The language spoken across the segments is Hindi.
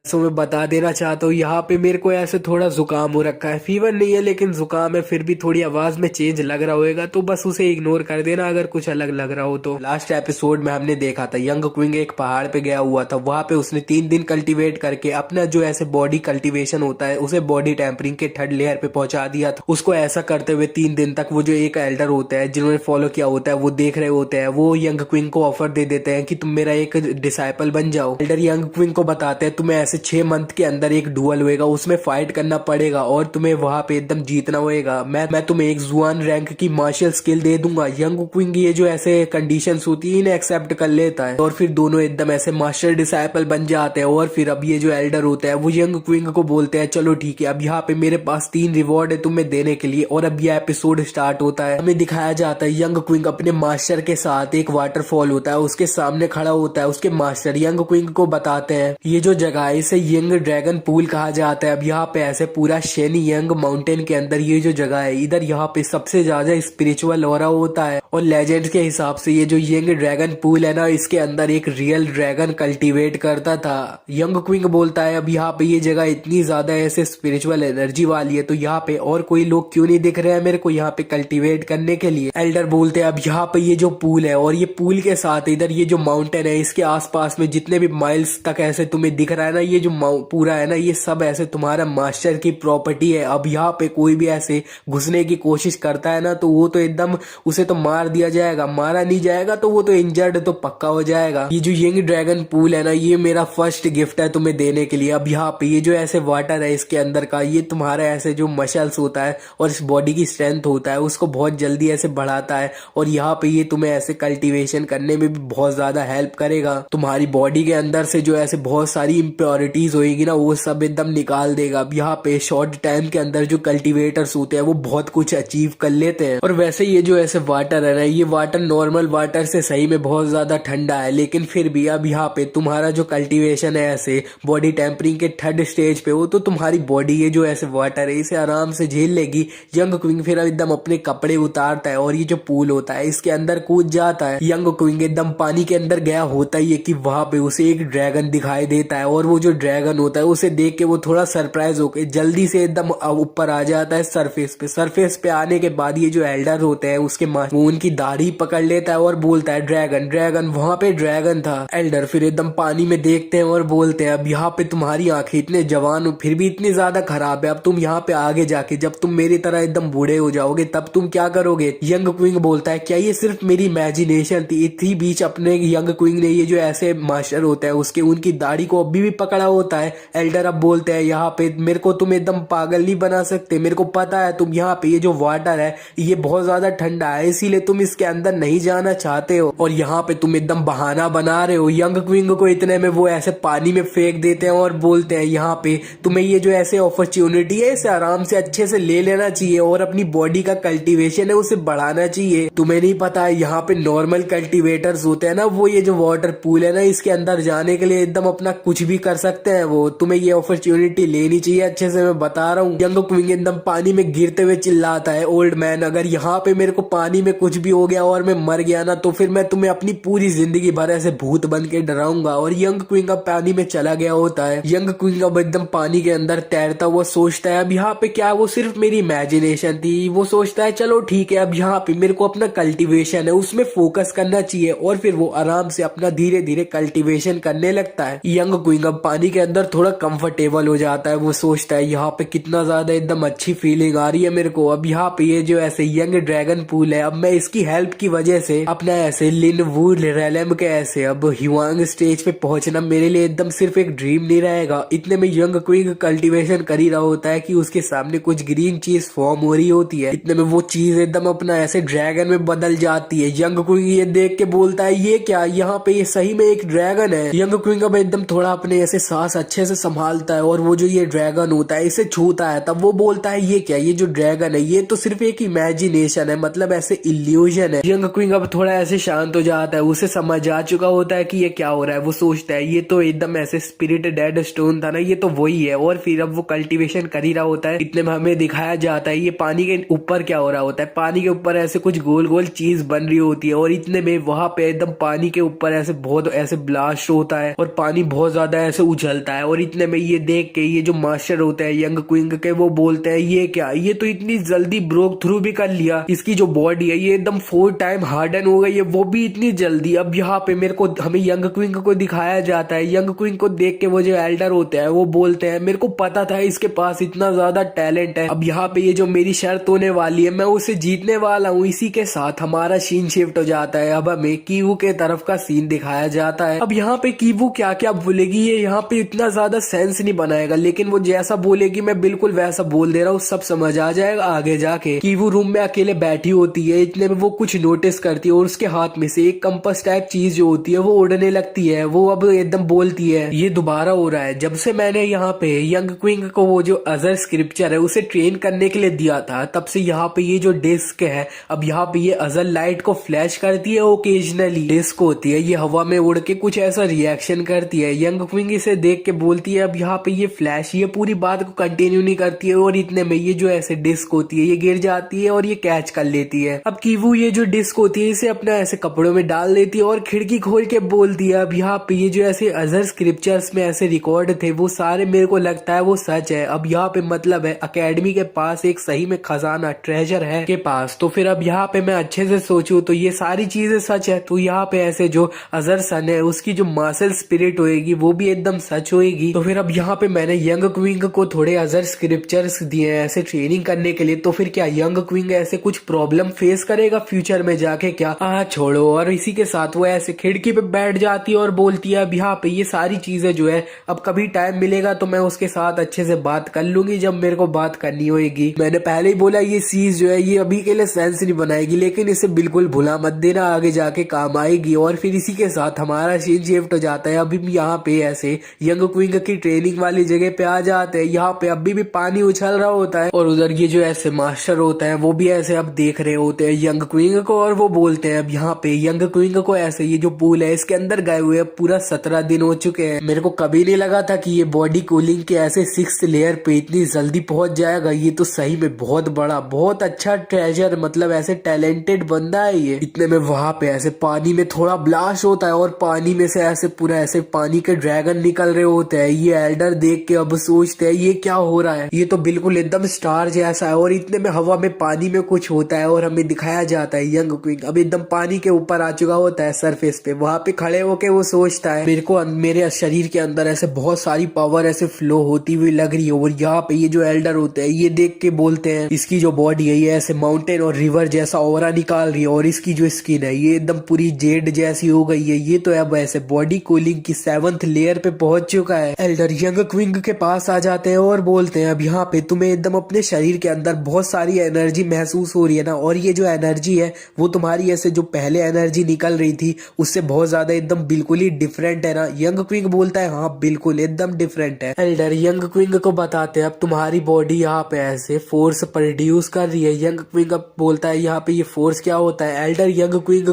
सो मैं बता देना चाहता हूँ यहाँ पे मेरे को ऐसे थोड़ा जुकाम हो रखा है। फीवर नहीं है लेकिन जुकाम है, फिर भी थोड़ी आवाज में चेंज लग रहा होगा तो बस उसे इग्नोर कर देना अगर कुछ अलग लग रहा हो तो। लास्ट एपिसोड में हमने देखा था यंग क्विंग एक पहाड़ पे गया हुआ था, वहां पे उसने 3 दिन कल्टीवेट करके अपना जो ऐसे बॉडी कल्टीवेशन होता है उसे बॉडी टेम्परिंग के 3rd लेयर पे पहुंचा दिया था। उसको ऐसा करते हुए 3 दिन तक वो जो एक एल्डर होता है जिन्होंने फॉलो किया होता है वो देख रहे होते हैं, वो यंग क्विंग को ऑफर दे देते हैं कि तुम मेरा एक डिसाइपल बन जाओ। एल्डर यंग क्विंग को बताते हैं तुम्हें ऐसे 6 मंथ के अंदर एक डुअल होएगा, उसमें फाइट करना पड़ेगा और तुम्हें वहां पे एकदम जीतना होएगा। मैं तुम्हें एक जुआन रैंक की मार्शल स्किल दे दूंगा। यंग क्विंग ये जो ऐसे कंडीशंस होती है इन्हें एक्सेप्ट कर लेता है और फिर दोनों एकदम ऐसे मास्टर डिसाइपल बन जाते हैं। और फिर अब ये जो एल्डर होता है वो यंग क्विंग को बोलते हैं चलो ठीक है, अब यहाँ पे मेरे पास 3 रिवॉर्ड है तुम्हें देने के लिए। और अब यह एपिसोड स्टार्ट होता है, हमें दिखाया जाता है यंग क्विंग अपने मास्टर के साथ एक वाटरफॉल होता है उसके सामने खड़ा होता है। उसके मास्टर यंग क्विंग को बताते हैं ये जो जगह है इसे यंग ड्रैगन पूल कहा जाता है। अब यहाँ पे ऐसे पूरा शेनी यंग माउंटेन के अंदर ये जो जगह है इधर यहाँ पे सबसे ज्यादा स्पिरिचुअल ऑरा होता है। और लेजेंड्स के हिसाब से ये जो यंग ड्रैगन पूल है ना इसके अंदर एक रियल ड्रैगन कल्टीवेट करता था। यंग क्विंग बोलता है अब यहाँ पे ये जगह इतनी ज्यादा ऐसे स्पिरिचुअल एनर्जी वाली है तो यहाँ पे और कोई लोग क्यों नहीं दिख रहे हैं मेरे को यहाँ पे कल्टीवेट करने के लिए। एल्डर बोलते हैं अब यहाँ पे ये जो पूल है और ये पूल के साथ इधर ये जो माउंटेन है इसके आसपास में जितने भी माइल्स तक ऐसे तुम्हें दिख रहा है ना ये जो पूरा है ना ये सब ऐसे तुम्हारा मास्टर की प्रॉपर्टी है। अब यहाँ पे कोई भी ऐसे घुसने की कोशिश करता है ना तो वो तो एकदम उसे तो मार दिया जाएगा, मारा नहीं जाएगा तो वो तो इंजर्ड तो पक्का हो जाएगा। ये जो यंग ड्रैगन पूल है ना ये मेरा फर्स्ट गिफ्ट है तुम्हें देने के लिए। अब यहाँ पे ये जो ऐसे वाटर है इसके अंदर का ये तुम्हारा ऐसे जो मसल्स होता है और इस बॉडी की स्ट्रेंथ होता है उसको बहुत जल्दी ऐसे बढ़ाता है। और यहाँ पे ये तुम्हें ऐसे कल्टीवेशन करने में भी बहुत ज्यादा हेल्प करेगा। तुम्हारी बॉडी के अंदर से जो ऐसे बहुत सारी इम्प्योरिटीज होगी ना वो सब एकदम निकाल देगा। अब यहाँ पे शॉर्ट टाइम के अंदर जो कल्टीवेटर्स होते हैं वो बहुत कुछ अचीव कर लेते हैं। और वैसे ये जो ऐसे वाटर है ना ये वाटर नॉर्मल वाटर से सही में बहुत ज्यादा ठंडा है, लेकिन फिर भी अब यहाँ पे तुम्हारा जो कल्टीवेशन है ऐसे बॉडी टेम्परिंग के 3rd स्टेज पे हो तो तुम्हारी बॉडी ये जो ऐसे वाटर है इसे आराम से झेल लेगी। यंग क्विंग फिर एकदम अपने कपड़े उतारता है और ये जो पूल होता है इसके अंदर कूद जाता है। यंग क्विंग एकदम पानी के अंदर गया होता ही है कि वहां पे उसे एक ड्रैगन दिखाई देता है और वो जो ड्रैगन होता है उसे देख के वो थोड़ा सरप्राइज होके जल्दी से एकदम ऊपर आ जाता है सरफेस पे। सरफेस पे आने के बाद ये जो एल्डर होते हैं उसके वो उनकी दाढ़ी पकड़ लेता है और बोलता है ड्रैगन ड्रैगन, वहां पे ड्रैगन था। एल्डर फिर एकदम पानी में देखते हैं और बोलते हैं अब यहाँ पे तुम्हारी आंखें इतने जवान हो फिर भी इतनी ज्यादा खराब है, अब तुम यहाँ पे आगे जाके जब तुम मेरी तरह एकदम बूढ़े हो जाओगे तब तुम क्या करोगे। यंग क्विंग बोलता है क्या ये सिर्फ मेरी इमेजिनेशन थी। इसी बीच अपने यंग क्विंग ने ये जो ऐसे मास्टर होता है उसके उनकी दाढ़ी को अभी भी पकड़ा होता है। एल्डर अब बोलते हैं यहाँ पे मेरे को तुम एकदम पागल नहीं बना सकते, मेरे को पता है तुम यहाँ पे ये जो वाटर है ये बहुत ज्यादा ठंडा है इसीलिए तुम इसके अंदर नहीं जाना चाहते हो और यहाँ पे तुम एकदम बहाना बना रहे हो। यंग क्विंग को इतने में वो ऐसे पानी में फेंक देते हैं और बोलते हैं यहाँ पे तुम्हें ये जो ऐसे अपॉर्चुनिटी है इसे आराम से अच्छे से ले लेना चाहिए और अपनी बॉडी का कल्टीवेशन है उसे बढ़ाना चाहिए। तुम्हें नहीं पता है यहाँ पे नॉर्मल कल्टीवेटर्स होते हैं ना वो ये जो वाटर पूल है ना इसके अंदर जाने के लिए एकदम अपना कुछ भी कर सकते हैं। वो तुम्हें ये अपॉर्चुनिटी लेनी चाहिए, अच्छे से मैं बता रहा हूँ। यंग क्विंग एकदम पानी में गिरते हुए चिल्लाता है ओल्ड मैन अगर यहाँ पे मेरे को पानी में कुछ भी हो गया और मैं मर गया ना तो फिर मैं तुम्हें अपनी पूरी जिंदगी भर ऐसे भूत बन के डराऊंगा। और यंग क्विंग अब पानी में चला गया होता है। यंग क्विंग अब एकदम पानी के अंदर तैरता हुआ सोचता है अब यहाँ पे क्या वो सिर्फ मेरी इमेजिनेशन थी। वो सोचता है चलो ठीक है अब यहाँ पे मेरे को अपना कल्टीवेशन है उसमें फोकस करना चाहिए और फिर वो आराम से अपना धीरे धीरे कल्टीवेशन करने लगता है। यंग क्विंग अब पानी के अंदर थोड़ा कंफर्टेबल हो जाता है। वो सोचता है यहाँ पे कितना ज्यादा एकदम अच्छी फीलिंग आ रही है मेरे को। अब यहाँ पे ये जो ऐसे यंग ड्रैगन पूल है अब मैं इसकी हेल्प की वजह से अपना ऐसे लिन वुड रेलम के ऐसे अब ह्यूआंग स्टेज पे पहुंचना मेरे लिए एकदम सिर्फ एक ड्रीम नहीं रहेगा। इतने में यंग क्विंग कल्टीवेशन कर ही रहा होता है कि उसके सामने कुछ ग्रीन चीज फॉर्म हो रही होती है। इतने में वो चीज एकदम अपना ऐसे ड्रैगन में बदल जाती है। यंग क्विंग ये देख के बोलता है ये क्या, यहाँ पे ये सही में एक ड्रैगन है। यंग क्विंग अब एकदम थोड़ा अपने ऐसे सांस अच्छे से संभालता है और वो जो ये ड्रैगन होता है इसे छूता है। तब वो बोलता है ये क्या, ये जो ड्रैगन है ये तो सिर्फ एक इमेजिनेशन है, मतलब ऐसे इल्यूजन है। यंग क्विंग अब थोड़ा ऐसे शांत हो जाता है, उसे समझ आ चुका होता है कि ये क्या हो रहा है। वो सोचता है ये तो एकदम ऐसे स्पिरिट डेड स्टोन था ना, ये तो वही है। और फिर अब वो कल्टीवेशन कर ही रहा होता है। इतने में हमें दिखाया जाता है ये पानी के ऊपर क्या हो रहा होता है। पानी के ऊपर ऐसे कुछ गोल गोल चीज बन रही होती है और इतने में वहां पे एकदम पानी के ऊपर ऐसे बहुत ऐसे ब्लास्ट होता है और पानी बहुत ज्यादा ऐसे उछलता है। और इतने में ये देख के ये जो मास्टर होते हैं यंग क्विंग के, वो बोलते हैं ये क्या, ये तो इतनी जल्दी ब्रोक थ्रू भी कर लिया, इसकी जो बॉडी है ये एकदम 4 टाइम हार्डन हो गई है, वो भी इतनी जल्दी। अब यहाँ पे मेरे को हमें यंग क्विंग को दिखाया जाता है। यंग क्विंग को देख के वो जो एल्डर होते हैं वो बोलते हैं मेरे को पता था इसके पास इतना ज्यादा टैलेंट है। अब यहाँ पे ये जो मेरी शर्त होने वाली है मैं उसे जीतने वाला हूँ। इसी के साथ हमारा सीन शिफ्ट हो जाता है। अब हमें कीवू के तरफ का सीन दिखाया जाता है। अब यहाँ पे कीवू क्या क्या बोलेगी ये यहाँ पे इतना ज्यादा सेंस नहीं बनाएगा, लेकिन वो जैसा बोलेगी मैं बिल्कुल वैसा बोल दे रहा हूँ, सब समझ आ जाएगा आगे जाके। कीवू रूम में अकेले बैठी होती है, इतने में वो कुछ नोटिस करती है और उसके हाथ में से एक कंपास टाइप चीज जो होती है वो उड़ने लगती है। वो अब एकदम बोलती है ये दोबारा हो रहा है, जब से मैंने यहाँ पे यंग क्विंग को वो जो अजर स्क्रिप्चर है उसे ट्रेन करने के लिए दिया था, तब से यहाँ पे ये जो डिस्क है अब यहाँ पे ये अजर लाइट को फ्लैश करती है। ओकेजनली डिस्क होती है ये हवा में उड़ के कुछ ऐसा रिएक्शन करती है। यंग क्विंग इसे देख के बोलती है अब यहाँ पे ये फ्लैश ये पूरी बात को कंटिन्यू नहीं करती है और इतने में ये जो ऐसे डिस्क होती है ये गिर जाती है और ये कैच कर लेती है। अब कीवू ये जो डिस्क होती है इसे अपने ऐसे कपड़ों में डाल देती है और खिड़की खोल के बोलती है अब यहाँ पे ये जो ऐसे अजर स्क्रिप्चर्स में ऐसे रिकॉर्ड थे वो सारे मेरे को लगता है वो सच है। अब यहाँ पे मतलब है अकेडमी के पास एक सही में खजाना ट्रेजर है के पास। तो फिर अब यहाँ पे मैं अच्छे से सोचूं तो ये सारी चीजें सच है। तो यहाँ पे ऐसे जो अजर सन है उसकी जो मार्शल स्पिरिट होएगी वो भी एकदम सच होएगी। तो फिर अब यहाँ पे मैंने यंग क्विंग को थोड़े अजर स्क्रिप्चर्स दिए हैं ऐसे ट्रेनिंग करने के लिए। तो फिर क्या यंग क्विंग ऐसे कुछ प्रॉब्लम फेस करेगा फ्यूचर में जाके क्या? छोड़ो। और इसी के साथ वो ऐसे खिड़की पे बैठ जाती है और बोलती है अब यहाँ पे ये सारी चीजें जो है अब कभी टाइम मिलेगा तो मैं उसके साथ अच्छे से बात कर लूंगी जब मेरे को बात करनी होगी। मैंने पहले ही बोला ये चीज जो है ये अभी के लिए सेंस नहीं बनाएगी, लेकिन इसे बिल्कुल भुला मत देना, आगे जाके काम आएगी। और फिर इसी के साथ हमारा सीन शिफ्ट हो जाता है। अभी यहाँ पे ऐसे यंग क्विंग की ट्रेनिंग वाली जगह पे आ जाते हैं। यहाँ पे अभी भी पानी उछल रहा होता है और उधर ये जो ऐसे मास्टर होता है वो भी ऐसे अब देख रहे होते हैं यंग क्विंग को और वो बोलते हैं अब यहाँ पे यंग क्विंग को ऐसे ये जो पूल है इसके अंदर गए हुए पूरा 17 दिन हो चुके हैं। मेरे को कभी नहीं लगा था कि ये बॉडी कूलिंग के ऐसे 6th लेयर पे इतनी जल्दी पहुंच जाएगा। ये तो सही में बहुत बड़ा बहुत अच्छा ट्रेजर मतलब ऐसे टैलेंटेड बंदा है ये। इतने में वहां पे ऐसे पानी में थोड़ा ब्लास्ट होता है और पानी में से ऐसे पूरा ऐसे पानी के ड्रैगन निकल रहे होते हैं। ये एल्डर देख के अब सोचते हैं ये क्या हो रहा है, ये तो बिल्कुल एकदम स्टार जैसा है। और इतने में हवा में पानी में कुछ होता है और हमें दिखाया जाता है यंग क्विंग अब एकदम पानी के ऊपर आ चुका होता है सरफेस पे। वहां पे खड़े होके वो सोचता है मेरे को मेरे शरीर के अंदर ऐसे बहुत सारी पावर ऐसे फ्लो होती हुई लग रही है। और यहाँ पे ये जो एल्डर होते हैं ये देख के बोलते हैं इसकी जो बॉडी है ये ऐसे माउंटेन और रिवर जैसा ऑरा निकाल रही है और इसकी जो स्किन है ये एकदम पूरी जेड जैसी हो गई है। ये तो अब ऐसे बॉडी कूलिंग की 7th लेयर पे पहुंच चुका है। एल्डर यंग क्विंग के पास आ जाते हैं और बोलते हैं अब यहाँ पे तुम्हें एकदम अपने शरीर के अंदर बहुत सारी एनर्जी महसूस हो रही है ना, और ये जो एनर्जी है वो तुम्हारी ऐसे जो पहले एनर्जी निकल रही थी उससे बहुत ज्यादा एकदम बिल्कुल ही डिफरेंट है ना? यंग क्विंग बोलता है हाँ बिल्कुल एकदम डिफरेंट है। एल्डर यंग क्विंग को बताते हैं अब तुम्हारी बॉडी यहाँ पे ऐसे फोर्स प्रोड्यूस कर रही है। यंग क्विंग बोलता है यहाँ पे ये फोर्स क्या होता है? एल्डर यंग क्विंग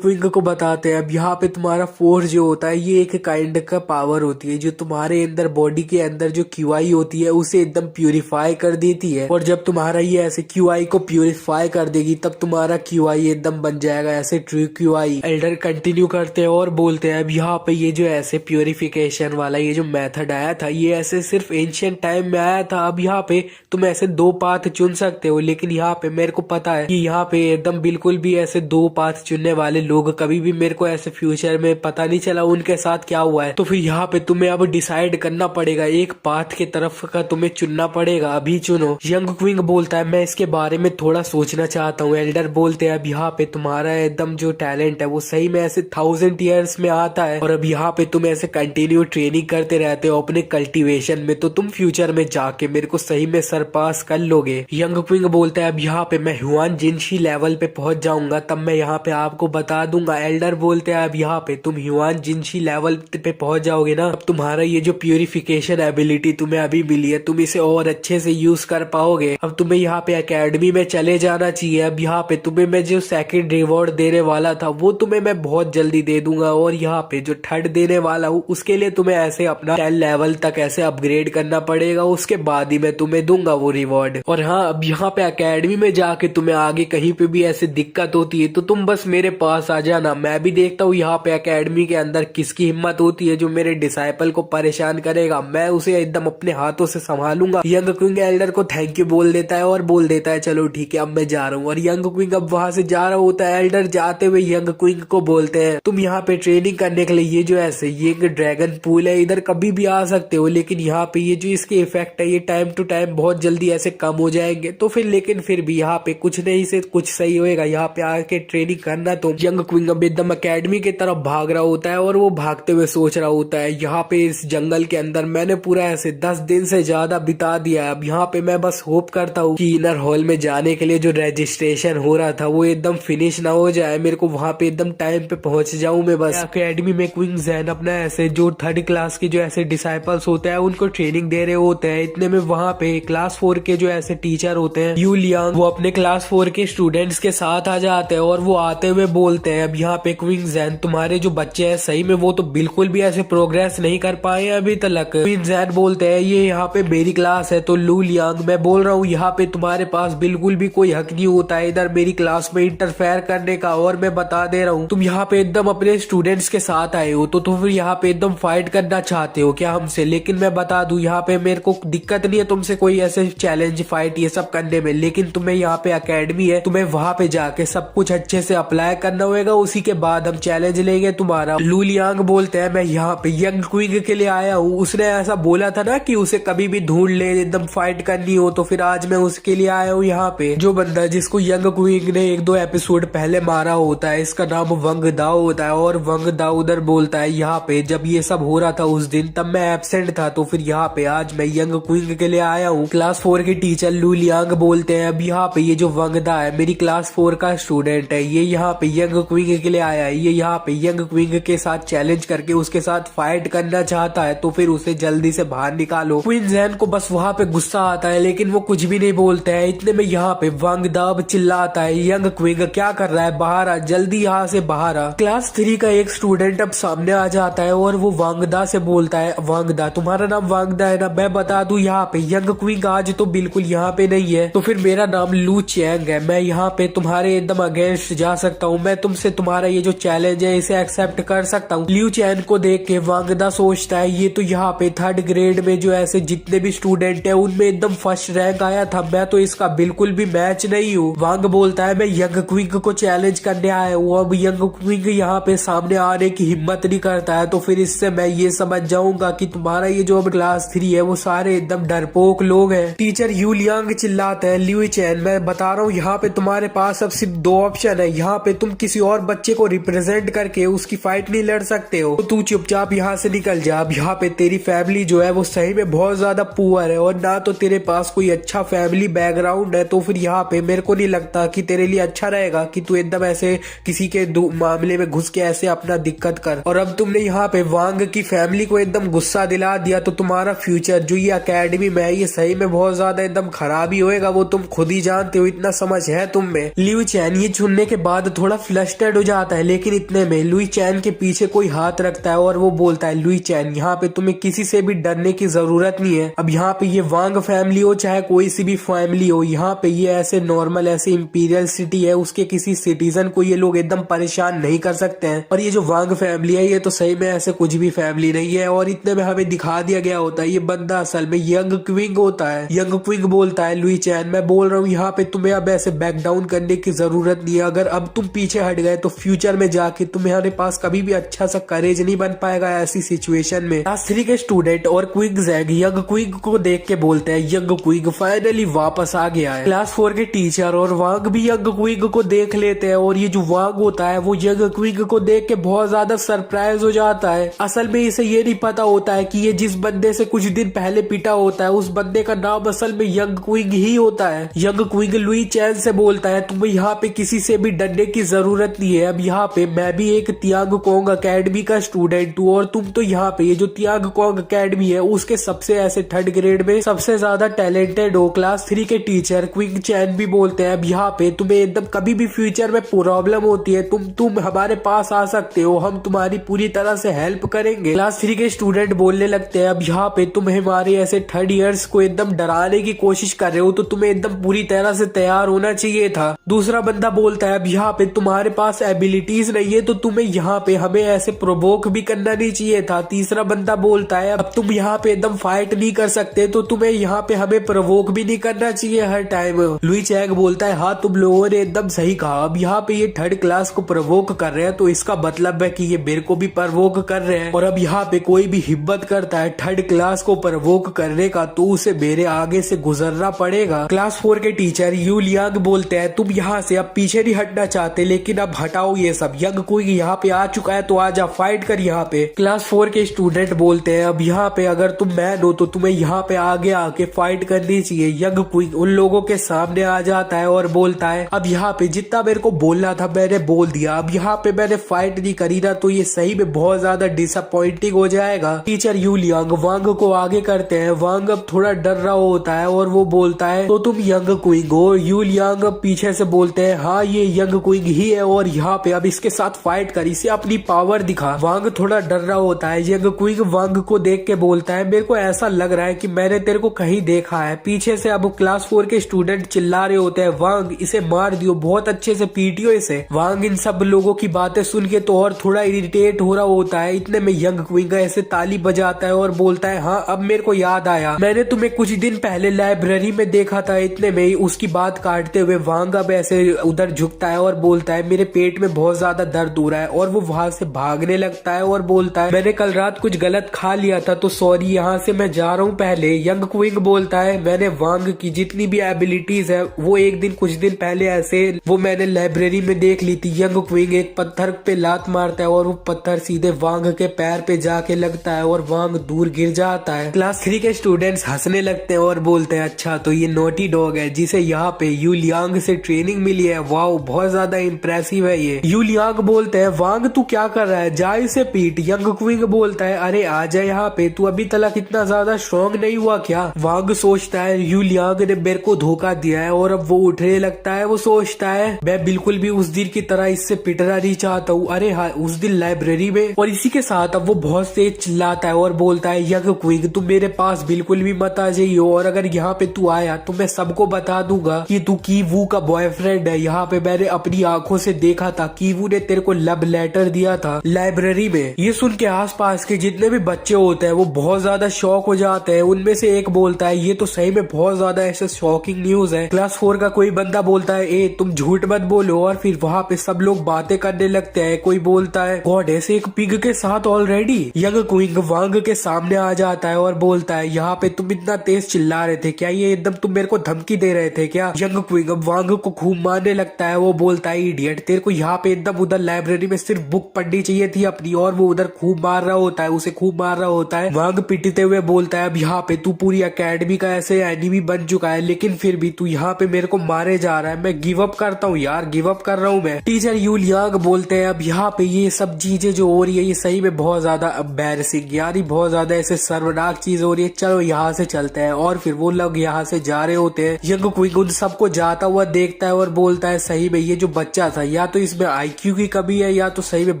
को बताते हैं अब यहाँ पे तुम्हारा फोर्स जो होता है ये एक काइंड का पावर होती है जो तुम्हारे अंदर बॉडी के अंदर जो क्यूआई होती है उसे एकदम प्यूरिफाई कर देती है। और जब तुम्हारा ये ऐसे क्यूआई को प्यूरिफाई कर देगी तब तुम्हारा क्यूआई एकदम बन जाएगा ऐसे ट्रू क्यूआई। एल्डर कंटिन्यू करते हैं और बोलते हैं अब यहाँ पे ये जो ऐसे प्यूरिफिकेशन वाला ये जो मेथड आया था ये ऐसे सिर्फ एंशिएंट टाइम में आया था। अब यहाँ पे तुम ऐसे 2 पाथ चुन सकते हो, लेकिन यहाँ पे मेरे को पता है कि यहाँ पे एकदम बिल्कुल भी ऐसे 2 पाथ चुनने वाले लोग कभी भी मेरे को ऐसे फ्यूचर में पता नहीं चला उनके साथ क्या हुआ है। तो फिर यहाँ पे तुम्हें अब डिसाइड करना पड़ेगा, एक पाथ के तरफ का तुम्हें चुनना पड़ेगा, अभी चुनो। यंग क्विंग बोलता है मैं इसके बारे में थोड़ा सोचना चाहता हूँ। एल्डर बोलते हैं अब यहाँ पे तुम्हारा एकदम जो टैलेंट है वो सही में ऐसे 1000 ईयर्स में आता है और अब यहाँ पे तुम ऐसे कंटिन्यू ट्रेनिंग करते रहते हो अपने कल्टीवेशन में, तो तुम फ्यूचर में जाके मेरे को सही में सरपास कर लोगे। यंग क्विंग बोलता है अब यहाँ पे मैं ह्यूआन जिनशी लेवल पे पहुंच जाऊंगा तब मैं यहाँ पे आपको बता दूंगा। एल्डर बोलते हैं अब यहाँ पे तुम ह्यूआन जिनशी लेवल पे पहुंच जाओगे ना, अब तुम्हारा ये जो प्यूरिफिकेशन एबिलिटी तुम्हें अभी मिली है तुम इसे और अच्छे से यूज कर पाओगे। अब तुम्हें यहाँ पे एकेडमी में चले जाना चाहिए। अब यहाँ पे तुम्हें मैं जो सेकंड रिवॉर्ड देने वाला था वो तुम्हें मैं बहुत जल्दी दे दूंगा, और यहाँ पे जो थर्ड देने वाला हूँ उसके लिए तुम्हें ऐसे अपना 10 लेवल तक ऐसे अपग्रेड करना पड़ेगा, उसके बाद ही मैं तुम्हें दूंगा वो रिवॉर्ड। और हाँ अब यहाँ पे एकेडमी में जाके तुम्हें आगे कहीं पे भी ऐसे दिक्कत होती है तो तुम बस मेरे पास आ जाना, मैं भी देखता हूँ यहाँ पे एकेडमी के अंदर किसकी हिम्मत बात होती है जो मेरे डिसाइपल को परेशान करेगा मैं उसे एकदम अपने हाथों से संभालूंगा। यंग क्विंग एल्डर को थैंक यू बोल देता है और बोल देता है चलो ठीक है अब मैं जा रहा हूँ। और यंग क्विंग अब वहां से जा रहा होता है। एल्डर जाते हुए यंग क्विंग को बोलते हैं तुम यहाँ पे ट्रेनिंग करने के लिए ये जो ऐसे ये ड्रैगन पूल है इधर कभी भी आ सकते हो, लेकिन यहाँ पे ये जो इसके इफेक्ट है ये टाइम टू टाइम बहुत जल्दी ऐसे कम हो जाएंगे। तो फिर लेकिन फिर भी यहाँ पे कुछ नहीं से कुछ सही होएगा, यहाँ पे आके ट्रेनिंग करना। तो यंग क्विंग अब एकदम अकेडमी की तरफ भाग रहा होता है और वो भागते हुए सोच रहा होता है यहाँ पे इस जंगल के अंदर मैंने पूरा ऐसे 10 दिन से ज्यादा बिता दिया है। अब यहाँ पे मैं बस होप करता हूँ कि इनर हॉल में जाने के लिए जो रजिस्ट्रेशन हो रहा था वो एकदम फिनिश ना हो जाए, मेरे को वहां पे एकदम टाइम पे पहुंच जाऊं मैं। बस अकेडमी में क्विंग जैन अपना ऐसे जो 3rd क्लास के जो ऐसे डिसाइपल्स होते हैं उनको ट्रेनिंग दे रहे होते हैं। इतने में वहां पे क्लास 4 के जो ऐसे टीचर होते हैं यू लियांग वो अपने क्लास 4 के स्टूडेंट्स के साथ आ जाते हैं और वो आते हुए बोलते हैं अब यहाँ पे क्विंग जैन तुम्हारे जो बच्चे हैं सही में वो तो बिल्कुल भी ऐसे प्रोग्रेस नहीं कर पाए अभी तक। क्विंग जैन बोलते हैं ये यहाँ पे मेरी क्लास है। तो लू लियांग मैं बोल रहा हूँ यहाँ पे तुम्हारे पास बिल्कुल भी कोई हक नहीं होता है इधर मेरी क्लास में इंटरफेयर करने का, और मैं बता दे रहा हूँ तुम यहाँ पे एकदम अपने स्टूडेंट्स के साथ आए हो तो तुम फिर यहाँ पे एकदम फाइट करना चाहते हो क्या हमसे। लेकिन मैं बता दूं यहाँ पे मेरे को दिक्कत नहीं है तुमसे कोई ऐसे चैलेंज फाइट ये सब करने में, लेकिन तुम्हें यहाँ पे अकेडमी है तुम्हें वहां पे जाके सब कुछ अच्छे से अप्लाई करना होगा, उसी के बाद हम चैलेंज लेंगे तुम्हारा। लू लियांग बोलते हैं मैं यहाँ पे यंग क्विंग के लिए आया हूँ, उसने ऐसा बोला था ना कि उसे कभी भी ढूंढ ले एकदम फाइट करनी हो, तो फिर आज मैं उसके लिए आया हूँ यहाँ पे। जो बंदा जिसको यंग क्विंग ने 1-2 एपिसोड पहले मारा होता है इसका नाम वंग दाओ होता है। और वंग दाओ उधर बोलता है यहाँ पे जब ये सब हो रहा था उस दिन तब मैं एब्सेंट था, तो फिर यहाँ पे आज मैं यंग क्विंग के लिए आया हूँ। क्लास 4 के टीचर लू लियांग बोलते हैं अब यहाँ पे ये जो वंग दा है मेरी क्लास 4 का स्टूडेंट है, ये यहाँ पे यंग क्विंग के लिए आया है, ये यहाँ पे यंग क्विंग के साथ चैलेंज करके उसके साथ फाइट करना चाहता है, तो फिर उसे जल्दी से बाहर निकालो। क्वीन जैन को बस वहाँ पे गुस्सा आता है लेकिन वो कुछ भी नहीं बोलते हैं। इतने में यहाँ पे वंग दा चिल्लाता है यंग क्विंग क्या कर रहा है, बाहर आ जल्दी यहाँ से बाहर आ। क्लास 3 का एक स्टूडेंट अब सामने आ जाता है और वो वांगदा से बोलता है वांगदा तुम्हारा नाम वांगदा है ना, मैं बता दूं यहाँ पे यंग क्विंग आज तो बिल्कुल यहाँ पे नहीं है, तो फिर मेरा नाम लू चैंग है, मैं यहाँ पे तुम्हारे एकदम अगेंस्ट जा सकता हूँ, मैं तुमसे तुम्हारा ये जो चैलेंज है इसे एक्सेप्ट कर सकता हूँ। ल्यू चैन को देख के वांगदा सोचता है ये तो यहाँ पे 3rd ग्रेड में जो ऐसे जितने भी स्टूडेंट है उनमें एकदम फर्स्ट रैंक आया था, मैं तो इसका बिल्कुल भी मैच नहीं हूँ। वांग बोलता है मैं यंग क्विंग को चैलेंज करने आया हूँ, अब यंग क्विंग यहाँ पे सामने आने की हिम्मत नहीं करता है, तो फिर इससे मैं ये समझ जाऊंगा कि तुम्हारा ये जो अब क्लास 3 है वो सारे एकदम डरपोक लोग हैं। टीचर यू लियांग चिल्लाते हैं ल्यू चैन मैं बता रहा हूँ यहाँ पे तुम्हारे पास अब सिर्फ 2 ऑप्शन है, यहाँ पे तुम किसी और बच्चे को रिप्रेजेंट करके उसकी फाइट नहीं लड़ सकते हो, तो तू चुपचाप यहाँ से निकल जा। अब यहाँ पे तेरी फैमिली जो है वो सही में बहुत ज्यादा पुअर है और ना तो तेरे पास कोई अच्छा फैमिली बैकग्राउंड है, तो फिर यहाँ पे मेरे को नहीं लगता कि तेरे लिए अच्छा रहेगा कि तू एकदम ऐसे किसी के मामले में घुस के ऐसे अपना दिक्कत कर। और अब तुमने यहाँ पे वांग की फैमिली को एकदम गुस्सा दिला दिया तो तुम्हारा फ्यूचर जो ये अकेडमी में है ये सही में बहुत ज्यादा एकदम खराब ही होएगा, वो तुम खुद ही जानते हो, इतना समझ है तुम में। ल्यू चैन ये सुनने के बाद थोड़ा फ्लस्टर्ड हो जाता है, लेकिन इतने में लुई चैन के पीछे कोई हाथ रखता है और वो बोलता है लुई चैन यहाँ पे तुम्हें किसी से भी डरने की जरूरत नहीं है। अब यहाँ पे ये वांग फैमिली हो चाहे कोई सी भी फैमिली हो, यहाँ पे ये ऐसे नॉर्मल ऐसे इंपीरियल सिटी है उसके किसी सिटीजन को ये लोग एकदम परेशान नहीं कर सकते हैं। और ये जो वांग फैमिली है ये तो सही में ऐसे कुछ भी फैमिली नहीं है। और इतने में हमें दिखा दिया गया होता है ये बंदा असल में यंग क्विंग होता है। यंग क्विंग बोलता है लुई चैन मैं बोल रहा हूँ यहाँ पे तुम्हें अब ऐसे बैक डाउन करने की जरूरत नहीं है, अगर अब तुम पीछे हट गए तो फ्यूचर में जाके तुम्हारे पास कभी भी अच्छा सा करेज नहीं बन पाएगा ऐसी सिचुएशन में। क्लास 3 के स्टूडेंट और क्विंग जैग यंग क्विंग को देख के बोलते हैं यंग क्विंग फाइनली वापस आ गया है। क्लास 4 के टीचर और वांग भी यंग क्विंग को देख लेते हैं और ये जो वांग होता है वो यंग क्विंग को देख के बहुत ज्यादा सरप्राइज हो जाता है। असल में इसे ये नहीं पता होता है कि ये जिस बंदे से कुछ दिन पहले पिटा होता है उस बंदे का नाम असल में यंग क्विंग ही होता है। यंग क्विंग लुई चैन से बोलता है तुम्हें यहाँ पे किसी से भी डरने की जरूरत नहीं है, अब यहाँ पे मैं भी एक तियांग कोंग अकेडमी का स्टूडेंट हूँ और तुम तो यहाँ पे ये जो तियांग कोंग अकेडमी है उसके सबसे ऐसे 3rd ग्रेड में सबसे ज्यादा टैलेंटेड हो। क्लास 3 के टीचर क्विंग चैन भी बोलते हैं अब यहाँ पे तुम्हें एकदम कभी भी फ्यूचर में प्रॉब्लम होती है तुम हमारे पास आ सकते हो, हम तुम्हारी पूरी तरह से हेल्प करेंगे। क्लास 3 के स्टूडेंट बोलने लगते हैं अब यहाँ पे तुम हमारे ऐसे 3rd ईयर्स को एकदम डराने की कोशिश कर रहे हो तो तुम्हें एकदम पूरी तरह से तैयार होना चाहिए था। दूसरा बंदा बोलता है अब यहाँ पे तुम्हारे पास एबिलिटीज नहीं है तो तुम्हें यहाँ पे हमें ऐसे प्रोवोक प्रवोक भी करना नहीं चाहिए था। तीसरा बंदा बोलता है अब तुम यहाँ पे एकदम फाइट नहीं कर सकते तो तुम्हें यहाँ पे हमें प्रवोक भी नहीं करना चाहिए हर टाइम। लुई चैंग बोलता है हाँ तुम लोगों ने एकदम सही कहा, अब यहाँ पे ये थर्ड क्लास को प्रवोक कर रहे हैं तो इसका मतलब है कि ये मेरे को भी प्रवोक कर रहे हैं, और अब यहाँ पे कोई भी हिम्मत करता है थर्ड क्लास को प्रवोक करने का तो उसे मेरे आगे से गुजरना पड़ेगा। क्लास 4 के टीचर यू लियांग बोलते हैं तुम यहाँ से अब पीछे नहीं हटना चाहते लेकिन अब हटाओ ये सब, यंग क्विंग यहाँ पे आ चुका है तो आजा फाइट कर यहाँ पे। क्लास 4 के स्टूडेंट बोलते हैं अब यहाँ पे अगर तुम मैन हो तो तुम्हें यहाँ पे आगे आके फाइट करनी चाहिए। यंग क्विंग उन लोगों के सामने आ जाता है और बोलता है अब यहाँ पे जितना मेरे को बोलना था मैंने बोल दिया, अब यहाँ पे मैंने फाइट नहीं करी ना तो ये सही में बहुत ज्यादा डिसअपॉइंटिंग हो जाएगा। टीचर यू लियांग वांग को आगे करते हैं। वांग अब थोड़ा डर रहा होता है और वो बोलता है तो तुम यंग क्विंग हो। यू लियांग अब पीछे से बोलते हैं हाँ ये यंग क्विंग ही है और यहाँ पे अब इसके साथ फाइट कर, इसे अपनी पावर दिखा। वांग थोड़ा डर रहा होता है। यंग क्विंग वांग को देख के बोलता है मेरे को ऐसा लग रहा है कि मैंने तेरे को कहीं देखा है। पीछे से अब क्लास 4 के स्टूडेंट चिल्ला रहे होते हैं वांग इसे मार दियो, बहुत अच्छे से पीटियो इसे। वांग इन सब लोगों की बातें सुन के तो और थोड़ा इरिटेट हो रहा होता है। इतने में यंग क्विंग ऐसे ताली बजाता है और बोलता है हाँ अब मेरे को याद आया, मैंने तुम्हें कुछ दिन पहले लाइब्रेरी में देखा था। इतने में ही उसकी बात काटते हुए वांग अब ऐसे उधर झुकता है और बोलता है मेरे पेट में बहुत ज्यादा दर्द हो रहा है, और वो वहां से भागने लगता है और बोलता है मैंने कल रात कुछ गलत खा लिया था तो सॉरी, यहाँ से मैं जा रहा हूँ पहले। यंग क्विंग बोलता है मैंने वांग की जितनी भी एबिलिटीज है वो एक दिन कुछ दिन पहले ऐसे वो मैंने लाइब्रेरी में देख ली थी। यंग क्विंग एक पत्थर पे लात मारता है और वो पत्थर सीधे वांग के पैर पे जाके लगता है और वांग दूर गिर जाता है। क्लास 3 के स्टूडेंट्स हंसने लगते हैं और बोलते हैं अच्छा तो ये नोटी डॉग है जिसे यहाँ पे यू लियांग से ट्रेनिंग मिली है, वाओ बहुत ज्यादा इम्प्रेसिव है ये। यू लियांग बोलते हैं वांग तू क्या कर रहा है, जा इसे पीट। यंग क्विंग बोलता है अरे आजा यहाँ पे, तू अभी तक इतना ज्यादा स्ट्रॉन्ग नहीं हुआ क्या। वांग सोचता है यू लियांग ने मेरे को धोखा दिया है और अब वो उठने लगता है। वो सोचता है मैं बिल्कुल भी उस दिन की तरह इससे पिटना नहीं चाहता हूँ। अरे हाँ उस दिन लाइब्रेरी में, और इसी के साथ अब वो बहुत तेज चिल्लाता है और बोलता है यंग क्विंग तुम मेरे पास बिल्कुल भी मत आ जाइयो, और अगर यहाँ पे तू आया तो मैं सबको बता दूंगा कि तू कीवू का बॉयफ्रेंड है। यहाँ पे मैंने अपनी आंखों से देखा था, कीवू ने तेरे को लव लेटर दिया था लाइब्रेरी में। ये सुन के आसपास के जितने भी बच्चे होते हैं वो बहुत ज्यादा शॉक हो जाते हैं। उनमें से एक बोलता है ये तो सही में बहुत ज्यादा ऐसे शॉकिंग न्यूज है। क्लास 4 का कोई बंदा बोलता है ए तुम झूठ मत बोलो, और फिर वहाँ पे सब लोग बातें करने लगते हैं। कोई बोलता है गॉड ऐसे एक पिग के साथ ऑलरेडी। यंग क्विंग वांग के सामने आ जाता है और बोलता है यहाँ पे तुम इतना तेज चिल्ला रहे थे क्या, ये एकदम तुम मेरे को धमकी दे रहे थे क्या। यंग क्विंग वांग को खूब मारने लगता है। वो बोलता है इडियट तेरे को यहाँ पे एकदम उधर लाइब्रेरी में सिर्फ बुक पढ़नी चाहिए थी अपनी, और वो उधर खूब मार रहा होता है, उसे खूब मार रहा होता है। वांग पिटते हुए बोलता है अब यहाँ पे तू पूरी अकेडमी का ऐसे एनिमी बन चुका है लेकिन फिर भी तू यहाँ पे मेरे को मारे जा रहा है, मैं गिव अप करता हूँ यार, गिव अप कर रहा हूँ मैं। टीचर यू लियांग बोलते हैं अब यहाँ पे ये सब चीजें जो हो रही है ये सही में बहुत ज्यादा एम्बैरसिंग, यार बहुत ज्यादा ऐसे शर्मनाक चीज हो रही है, चलो यहाँ से चलते हैं। और फिर वो लोग यहाँ से जा रहे होते हैं। यंग क्विंग उन सबको जाता हुआ देखता है और बोलता है सही में ये जो बच्चा था या तो इसमें IQ की कमी है या तो सही में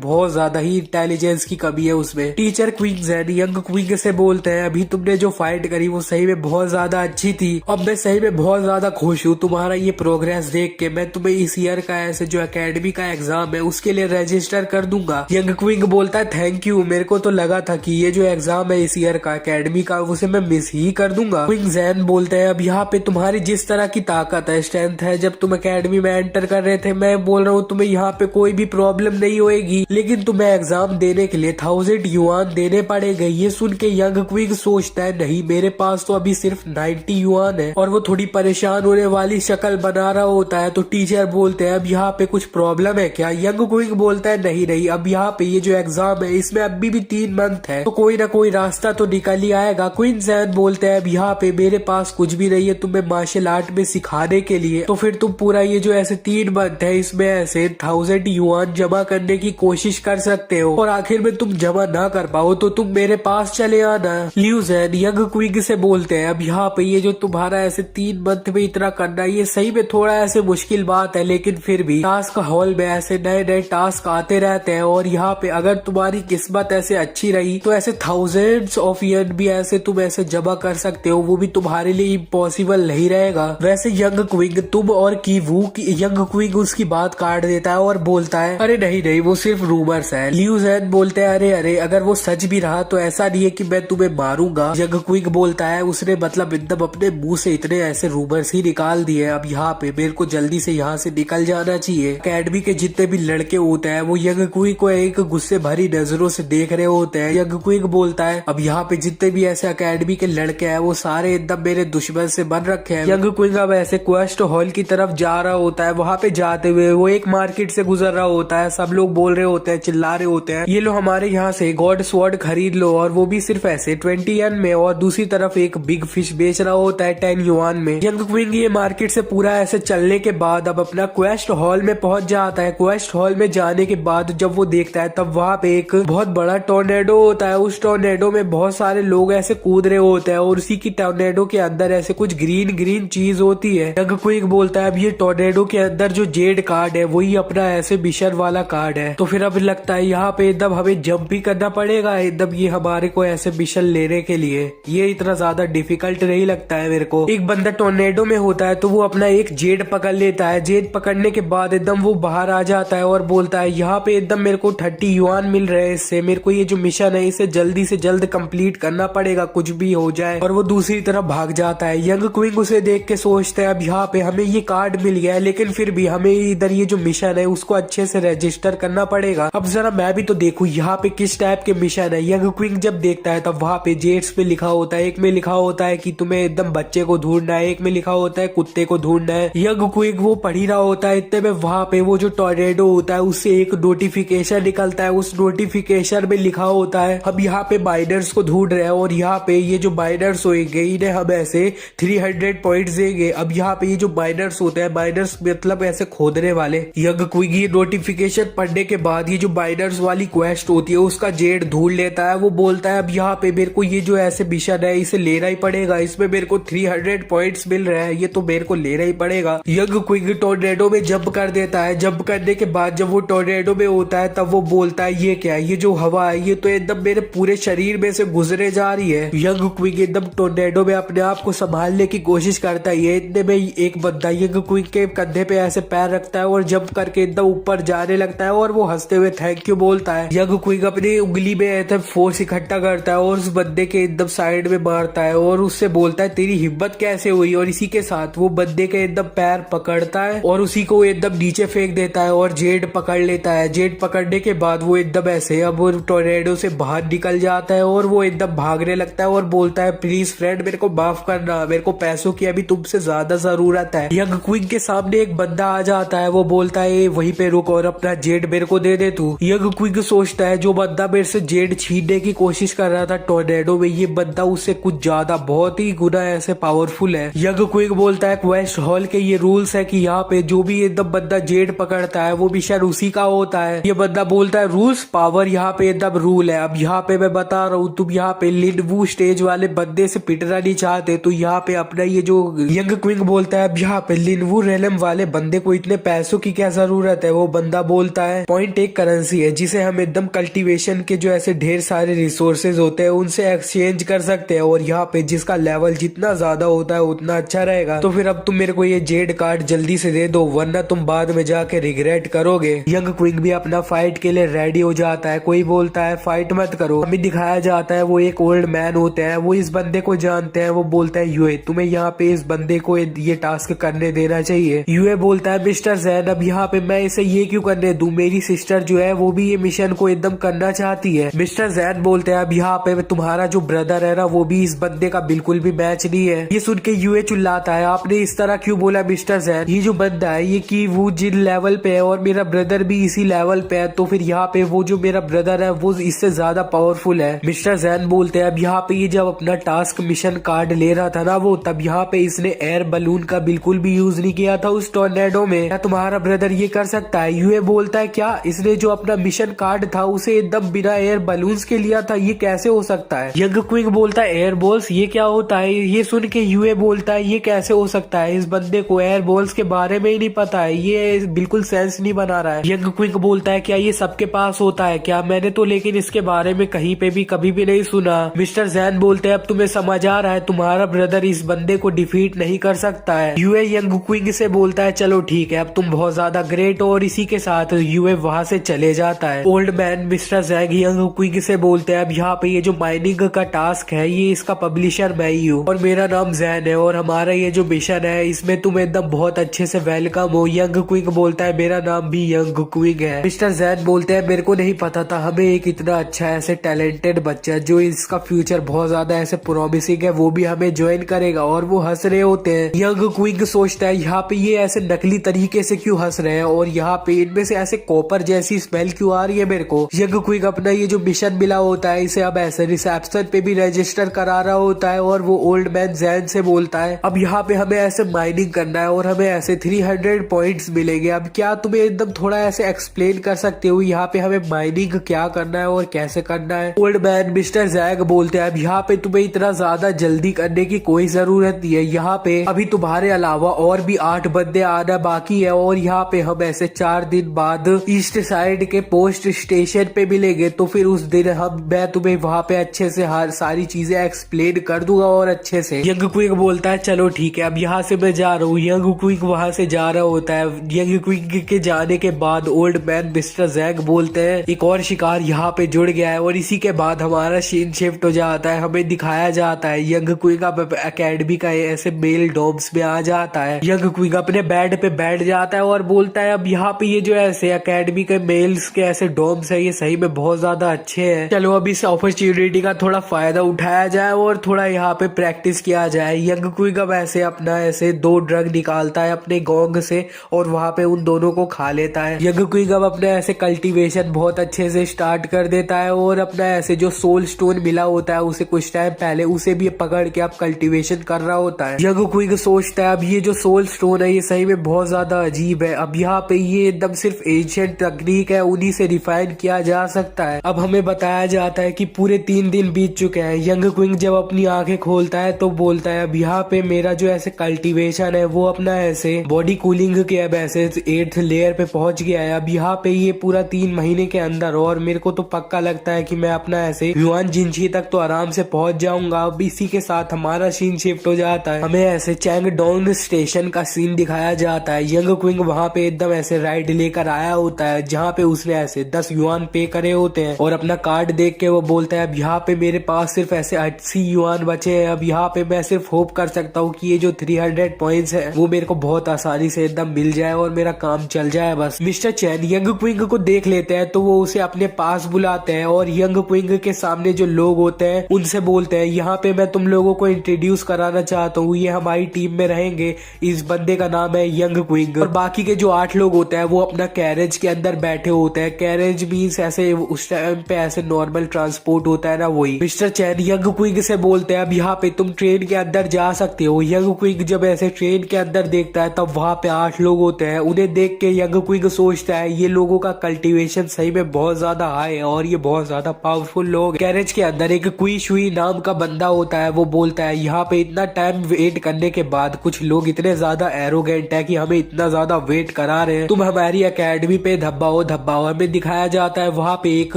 बहुत ज्यादा ही इंटेलिजेंस की कमी है उसमें। टीचर क्विंग यंग क्विंग से बोलते हैं अभी तुमने जो फाइट करी वो सही में बहुत ज्यादा अच्छी थी, अब मैं सही में बहुत ज्यादा खुश हूँ तुम्हारा ये प्रोग्रेस देख के। मैं तुम्हें इस ईयर का ऐसे जो एकेडमी का एग्जाम है उसके लिए रजिस्टर कर दूंगा। यंग क्विंग बोलता है थैंक यू, मेरे को तो लगा था कि ये जो एग्जाम है इस ईयर का एकेडमी का उसे मैं मिस ही कर दूंगा। क्विंग जैन बोलते हैं अब यहाँ पे तुम्हारी जिस तरह की ताकत है स्ट्रेंथ है जब तुम एकेडमी में एंटर कर रहे थे, मैं बोल रहा हूँ तुम्हें यहाँ पे कोई भी प्रॉब्लम नहीं होगी, लेकिन तुम्हें एग्जाम देने के लिए 1000 युआन देने पड़ेंगे। ये सुन के यंग क्विंग सोचता है नहीं मेरे पास तो अभी सिर्फ 90 युआन है, और वो थोड़ी परेशान होने वाली शक्ल बना रहा होता है। तो टीचर बोलते हैं अब यहाँ पे कुछ प्रॉब्लम है क्या। यंग क्विंग बोलता है नहीं नहीं, अब यहाँ पे ये जो एग्जाम है इसमें अभी भी 3 मंथ है तो कोई ना कोई रास्ता तो निकल ही आएगा। क्वीन जैन बोलते हैं अब यहाँ पे मेरे पास कुछ भी नहीं है तुम्हें मार्शल आर्ट में सिखाने के लिए, तो फिर तुम पूरा ये जो ऐसे 3 मंथ है इसमें ऐसे 1000 युआन जमा करने की कोशिश कर सकते हो, और आखिर में तुम जमा ना कर पाओ तो तुम मेरे पास चले आना। लियू जैन यंग क्विंग से बोलते हैं अब यहाँ पे ये जो तुम्हारा ऐसे 3 मंथ में इतना करना ये सही में थोड़ा ऐसे मुश्किल बात है, लेकिन फिर भी टास्क हॉल में ऐसे नए नए टास्क आते रहते हैं, और यहाँ पे अगर तुम्हारी किस्मत ऐसे अच्छी रही तो ऐसे थाउजेंड्स ऑफ yen भी ऐसे तुम ऐसे जमा कर सकते हो, वो भी तुम्हारे लिए इम्पॉसिबल नहीं रहेगा। वैसे यंग क्विंग तुम और कीवू की यंग क्विंग उसकी बात काट देता है और बोलता है अरे नहीं नहीं वो सिर्फ रूमर्स है। लियू जैन बोलते हैं अरे अरे अगर वो सच भी रहा तो ऐसा नहीं है कि मैं तुम्हें मारूंगा। यंग क्विक बोलता है उसने मतलब एकदम अपने मुंह से इतने ऐसे रूमर्स ही निकाल दिए, अब यहाँ पे मेरे को जल्दी से यहाँ से निकल जाना चाहिए। अकेडमी के जितने भी लड़के होते हैं वो यंग क्विक को एक गुस्से भरी नजरों से देख रहे होते हैं। यंग क्विक बोलता है अब यहाँ पे जितने भी ऐसे अकेडमी के लड़के हैं वो सारे एकदम मेरे दुश्मन से बन रखे हैं। यंग क्विक अब ऐसे क्वेस्ट हॉल की तरफ जा रहा होता है, वहाँ पे जाते हुए वो एक मार्केट से गुजर रहा होता है। सब लोग बोल रहे होते हैं, चिल्ला रहे होते हैं ये लो हमारे यहाँ से गॉड स्वॉर्ड खरीद लो, और वो भी सिर्फ ऐसे 20 यन में। और दूसरी तरफ एक बिग फिश बेच रहा होता है 10 युआन में। यंग क्विक ये मार्केट से पूरा ऐसे चलने के बाद अब अपना क्वेस्ट हॉल में पहुंच जाता है। क्वेस्ट हॉल में जाने के बाद जब वो देखता है तब वहाँ पे एक बहुत बड़ा टोर्नेडो होता है। उस टोर्नेडो में बहुत सारे लोग ऐसे कूद रहे होते हैं और उसी की टोर्नेडो के अंदर ऐसे कुछ ग्रीन ग्रीन चीज होती है। यंग क्विक बोलता है अब ये टोर्नेडो के अंदर जो जेड कार्ड है वही अपना ऐसे मिशन वाला कार्ड है। तो फिर अब लगता है यहाँ पे एकदम हमें जंप भी करना पड़ेगा एकदम ये हमारे को ऐसे मिशन लेने के लिए। ये इतना ज्यादा डिफिकल्ट नहीं लगता है मेरे को। एक बंदा टोर्नेडो में होता है तो वो अपना एक जेड पकड़ लेता है। जेड पकड़ने के बाद एकदम वो बाहर आ जाता है और बोलता है यहाँ पे एकदम मेरे को 30 युआन मिल रहे हैं इससे, मेरे को ये जो मिशन है इसे जल्दी से जल्द कंप्लीट करना पड़ेगा कुछ भी हो जाए। और वो दूसरी तरफ भाग जाता है। यंग क्विक उसे देख के सोचते हैं अब यहाँ पे हमें ये कार्ड मिल गया है लेकिन फिर भी हमें इधर ये जो मिशन है उसको अच्छे से रजिस्टर करना पड़ेगा। अब जरा मैं भी तो देखूं यहाँ पे किस टाइप के मिशन है। यंग क्विक जब देखता है तब वहाँ पे जेट्स पे लिखा होता है, एक में लिखा होता है कि तुम्हें एकदम बच्चे को ढूंढना है, एक में लिखा होता है कुत्ते को ढूंढना है। यंग क्विक वो पढ़ ही रहा होता है, इतने में वहाँ पे वो जो टोर्नेडो होता है उससे एक नोटिफिकेशन निकलता है। उस नोटिफिकेशन में लिखा होता है अब यहाँ पे माइनर्स को ढूंढ रहे हैं और यहाँ पे ये जो माइनर्स होंगे इन्हें हम ऐसे 300 पॉइंट देंगे। अब यहाँ पे ये जो माइनर्स होते हैं, माइनर्स मतलब ऐसे खोदने वाले। यंग क्विक ये नोटिफिकेशन पढ़ने के बाद ये जो माइनर्स वाली क्वेस्ट होती है उसका जेड ढूंढ लेता है। वो बोलता है अब यहाँ पे मेरे को ये जो ऐसे मिशन है इसे लेना ही पड़ेगा, इसमें मेरे को 300 पॉइंट्स मिल रहे हैं, ये तो मेरे को लेना ही पड़ेगा। यंग क्विक टोर्नेडो में जंप कर देता है। जंप करने के बाद जब वो टोर्नेडो में होता है तब वो बोलता है ये क्या है, ये जो हवा है ये तो एकदम मेरे पूरे शरीर में से गुजरे जा रही है। यंग क्विक एकदम टोर्नेडो में अपने आप को संभालने की कोशिश करता है। इतने में एक बंदा यंग क्विक के कंधे पे ऐसे पैर रखता है और जंप करके एकदम ऊपर जाने लगता है और वो हंसते हुए थैंक यू बोलता है। यंग क्विक अपनी उंगली में ऐसे फोर्स इकट्ठा करता है और उस बंदे के एकदम साइड में मारता है और उससे बोलता है तेरी हिम्मत कैसे हुई। और इसी के साथ वो बंदे के एकदम पैर पकड़ता है और उसी को एकदम नीचे फेंक देता है और जेड पकड़ लेता है। जेड पकड़ने के बाद वो एकदम ऐसे अब टोर्नेडो से बाहर निकल जाता है और वो एकदम भागने लगता है और बोलता है प्लीज फ्रेंड मेरे को माफ करना, मेरे को पैसों की अभी तुमसे ज्यादा जरूरत है। यंग क्विक के सामने एक बंदा आ जाता है, वो बोलता है वहीं पे रुक और अपना जेड मेरे को दे दे तू। यंग क्विक सोचता है जो बंदा मेरे से जेड छीनने की कोशिश कर रहा था टोर्नेडो में, ये बंदा उससे कुछ ज्यादा बहुत ही गुना ऐसे पावरफुल है। यंग क्विक बोलता है क्वेस्ट हॉल के ये रूल्स है कि यहाँ पे जो भी एकदम बंदा जेड पकड़ता है वो मिशन उसी का होता है। ये बंदा बोलता है रूल्स पावर यहाँ पे एकदम रूल है। अब यहाँ पे मैं बता रहा हूँ तुम यहाँ पे लिनवू स्टेज वाले बंदे से पिटना नहीं चाहते तो यहाँ पे अपना ये जो यंग क्विक बोलता है अब यहाँ पे लिनवू रेलम वाले बंदे को इतने पैसों की क्या जरूरत है। वो बंदा बोलता है पॉइंट एक करेंसी है जिसे हम एकदम कल्टीवेशन के जो ऐसे ढेर सारे रिसोर्सेज होते हैं उनसे एक्सचेंज कर सकते हैं और यहाँ पे जिसका लेवल जितना ज्यादा होता है उतना अच्छा रहेगा। तो फिर अब तुम मेरे को ये जेड कार्ड जल्दी से दे दो वरना तुम बाद में जाके रिग्रेट करोगे। यंग क्विक भी अपना फाइट के लिए रेडी हो जाता है। कोई बोलता है फाइट मत करो। हमें दिखाया जाता है वो एक ओल्ड मैन होते हैं, वो इस बंदे को जानते हैं। वो बोलता है यूए तुम्हें यहाँ पे इस बंदे को ये टास्क करने देना चाहिए। यूए बोलता है मिस्टर जैन अब यहाँ पे मैं इसे ये क्यों करने दूं, मेरी सिस्टर जो है वो भी ये मिशन को एकदम करना चाहती है। मिस्टर जैन बोलते हैं अब यहाँ पे तुम्हारा जो ब्रदर है ना वो भी इस बंदे का बिल्कुल भी मैच नहीं है। ये सुन के यूए चिल्लाता है आपने इस तरह क्यों बोला मिस्टर जैन, ये जो बंदा है ये कि वो जिन लेवल पे है और मेरा ब्रदर भी इसी लेवल पे है तो फिर यहाँ पे वो जो मेरा ब्रदर है वो इससे ज्यादा पावरफुल है। मिस्टर जैन बोलते हैं अब यहाँ पे ये जब अपना टास्क मिशन कार्ड ले रहा था ना वो तब यहाँ पे इसने एयर बलून का बिल्कुल भी यूज नहीं किया था उस टोर्नेडो में। क्या तुम्हारा ब्रदर ये कर सकता है? यूए बोलता है क्या इसने जो अपना मिशन कार्ड था उसे एकदम बिना एयर बलून्स के लिया था, ये कैसे हो सकता है? यंग क्विक बोलता है एयर बॉल्स ये क्या होता है? ये सुन के यूए बोलता है ये कैसे हो सकता है, इस बंदे को एयर बॉल्स के बारे में ही नहीं पता है, ये बिल्कुल सेंस नहीं बना रहा है। यंग क्विक बोलता है क्या ये सबके पास होता है क्या, मैंने तो लेकिन इसके बारे में कहीं पे भी कभी भी नहीं सुना। मिस्टर जैन बोलते हैं अब तुम्हें समझ आ रहा है तुम्हारा ब्रदर इस बंदे को डिफीट नहीं कर सकता है। यूए यंग क्विक से बोलता है चलो ठीक है अब तुम बहुत ज्यादा ग्रेट हो और इसी के साथ यूए वहाँ से चले जाता है। Old man mister Jag young Quig से बोलते हैं अब यहाँ पे ये जो माइनिंग का टास्क है ये इसका पब्लिशर मैं ही हूँ और मेरा नाम जैन है और हमारा ये जो मिशन है इसमें तुम एकदम बहुत अच्छे से वेलकम हो। यंग क्विग बोलता है मेरा नाम भी यंग क्विग है। मिस्टर जैन बोलते हैं मेरे को नहीं पता था हमें एक इतना अच्छा ऐसे टैलेंटेड बच्चा जो इसका फ्यूचर बहुत ज्यादा ऐसे प्रॉमिसिंग है वो भी हमें ज्वाइन करेगा और वो हंस रहे होते हैं। यंग क्विग सोचता है यहाँ पे ये ऐसे नकली तरीके से क्यों हंस रहे हैं और यहाँ पे इनमें से ऐसे कॉपर जैसी स्मेल क्यों आ रही है मेरे को। यंग क्विग अपना ये जो मिशन मिला होता है इसे अब ऐसे रिसेप्शन पे भी रजिस्टर करा रहा होता है और वो ओल्ड मैन जैन से बोलता है अब यहाँ पे हमें ऐसे माइनिंग करना है और हमें ऐसे 300 पॉइंट्स मिलेंगे। अब क्या तुम्हें एकदम थोड़ा ऐसे एक्सप्लेन कर सकते हो यहाँ पे हमें माइनिंग क्या करना है और कैसे करना है। ओल्ड मैन मिस्टर जैग बोलते हैं अब यहाँ पे तुम्हें इतना ज्यादा जल्दी करने की कोई जरूरत नहीं है। यहाँ पे अभी तुम्हारे अलावा और भी 8 बंदे आना बाकी है और यहाँ पे हम ऐसे 4 दिन बाद ईस्ट साइड के पोस्ट स्टेशन पे मिलेंगे तो फिर उस दिन मैं तुम्हें वहाँ पे अच्छे से हर सारी चीजें एक्सप्लेन कर दूंगा और अच्छे से। यंग क्विग बोलता है चलो ठीक है अब यहाँ से मैं जा रहा हूँ। यंग क्विग वहाँ से जा रहा होता है। यंग क्विग के जाने के बाद ओल्ड मैन मिस्टर जैग बोलते हैं एक और शिकार यहाँ पे जुड़ गया है और इसी के बाद हमारा सीन शिफ्ट हो जाता है। हमें दिखाया जाता है यंग क्विग अब अकेडमी का ऐसे मेल डॉम्स में आ जाता है। यंग क्विग अपने बेड पे बैठ जाता है और बोलता है अब यहाँ पे ये जो ऐसे अकेडमी के मेल्स के ऐसे डॉम्स है ये सही में बहुत ज्यादा अच्छे हैं। चलो अब इस अपॉर्चुनिटी का थोड़ा फायदा उठाया जाए और थोड़ा यहाँ पे प्रैक्टिस किया जाए। यंग क्विग अब ऐसे अपना ऐसे 2 ड्रग निकालता है अपने गोंग से और वहाँ पे उन दोनों को खा लेता है। यंग क्विग अब अपने ऐसे कल्टीवेशन बहुत अच्छे से स्टार्ट कर देता है और अपना ऐसे जो सोल स्टोन मिला होता है उसे कुछ टाइम पहले उसे भी पकड़ के अब कल्टीवेशन कर रहा होता है। यंग क्विग सोचता है अब ये जो सोल स्टोन है ये सही में बहुत ज्यादा अजीब है। अब यहाँ पे ये एकदम सिर्फ एंशिएंट तकनीक है उन्हीं से रिफाइन किया जा सकता है। अब हमें बताया जाता है कि पूरे 3 दिन बीत चुके हैं। यंग क्विग जब अपनी आंखें खोलता है तो बोलता है अब यहाँ पे मेरा जो ऐसे कल्टीवेशन है वो अपना ऐसे बॉडी कूलिंग के अब ऐसे 8th लेयर पे पहुंच गया है। अब यहाँ पे ये पूरा 3 महीने के अंदर और मेरे को तो पक्का लगता है कि मैं अपना ऐसे युआन जिंची तक तो आराम से पहुंच जाऊंगा। अब इसी के साथ हमारा सीन शिफ्ट हो जाता है। हमें ऐसे चैंगडोंग स्टेशन का सीन दिखाया जाता है। यंग क्विग वहाँ पे एकदम ऐसे राइड लेकर आया होता है जहाँ पे उसने ऐसे 10 युआन पे करे होते हैं और अपना कार्ड देख के वो बोलता है अब यहाँ पे मेरे पास सिर्फ ऐसे 80 युआन बचे हैं। अब यहाँ पे मैं सिर्फ होप कर सकता हूँ कि ये जो 300 पॉइंट्स है वो मेरे को बहुत आसानी से एकदम मिल जाए और मेरा काम चल जाए बस। मिस्टर चैन यंग क्विग को देख लेते हैं तो वो उसे अपने पास बुलाते हैं और यंग क्विग के सामने जो लोग होते हैं उनसे बोलते हैं यहाँ पे मैं तुम लोगों को इंट्रोड्यूस कराना चाहता हूँ ये हमारी टीम में रहेंगे। इस बंदे का नाम है यंग क्विग और बाकी के जो 8 लोग होते हैं वो अपना कैरेज के अंदर बैठे होते हैं। कैरेज मींस ऐसे उस टाइम पे ऐसे नॉर्मल ट्रांसपोर्ट होता है ना वही। मिस्टर चैन यंग क्विग से बोलते हैं अब यहाँ पे तुम ट्रेन के अंदर जा सकते हो। यंग क्विग जब ऐसे ट्रेन के अंदर देखता है तब वहाँ पे 8 लोग होते हैं। उन्हें देख के यंग क्विग सोचता है ये लोगों का कल्टीवेशन सही में बहुत ज्यादा हाई है और ये बहुत ज्यादा पावरफुल लोग। कैरेज के अंदर एक कुई शुई नाम का बंदा होता है वो बोलता है यहाँ पे इतना टाइम वेट करने के बाद कुछ लोग इतने ज्यादा एरोगेंट है कि हमें इतना ज्यादा वेट करा रहे हैं। तुम हमारी अकेडमी पे धब्बाओ धब्बाओ। हमें दिखाया जाता है वहाँ पे एक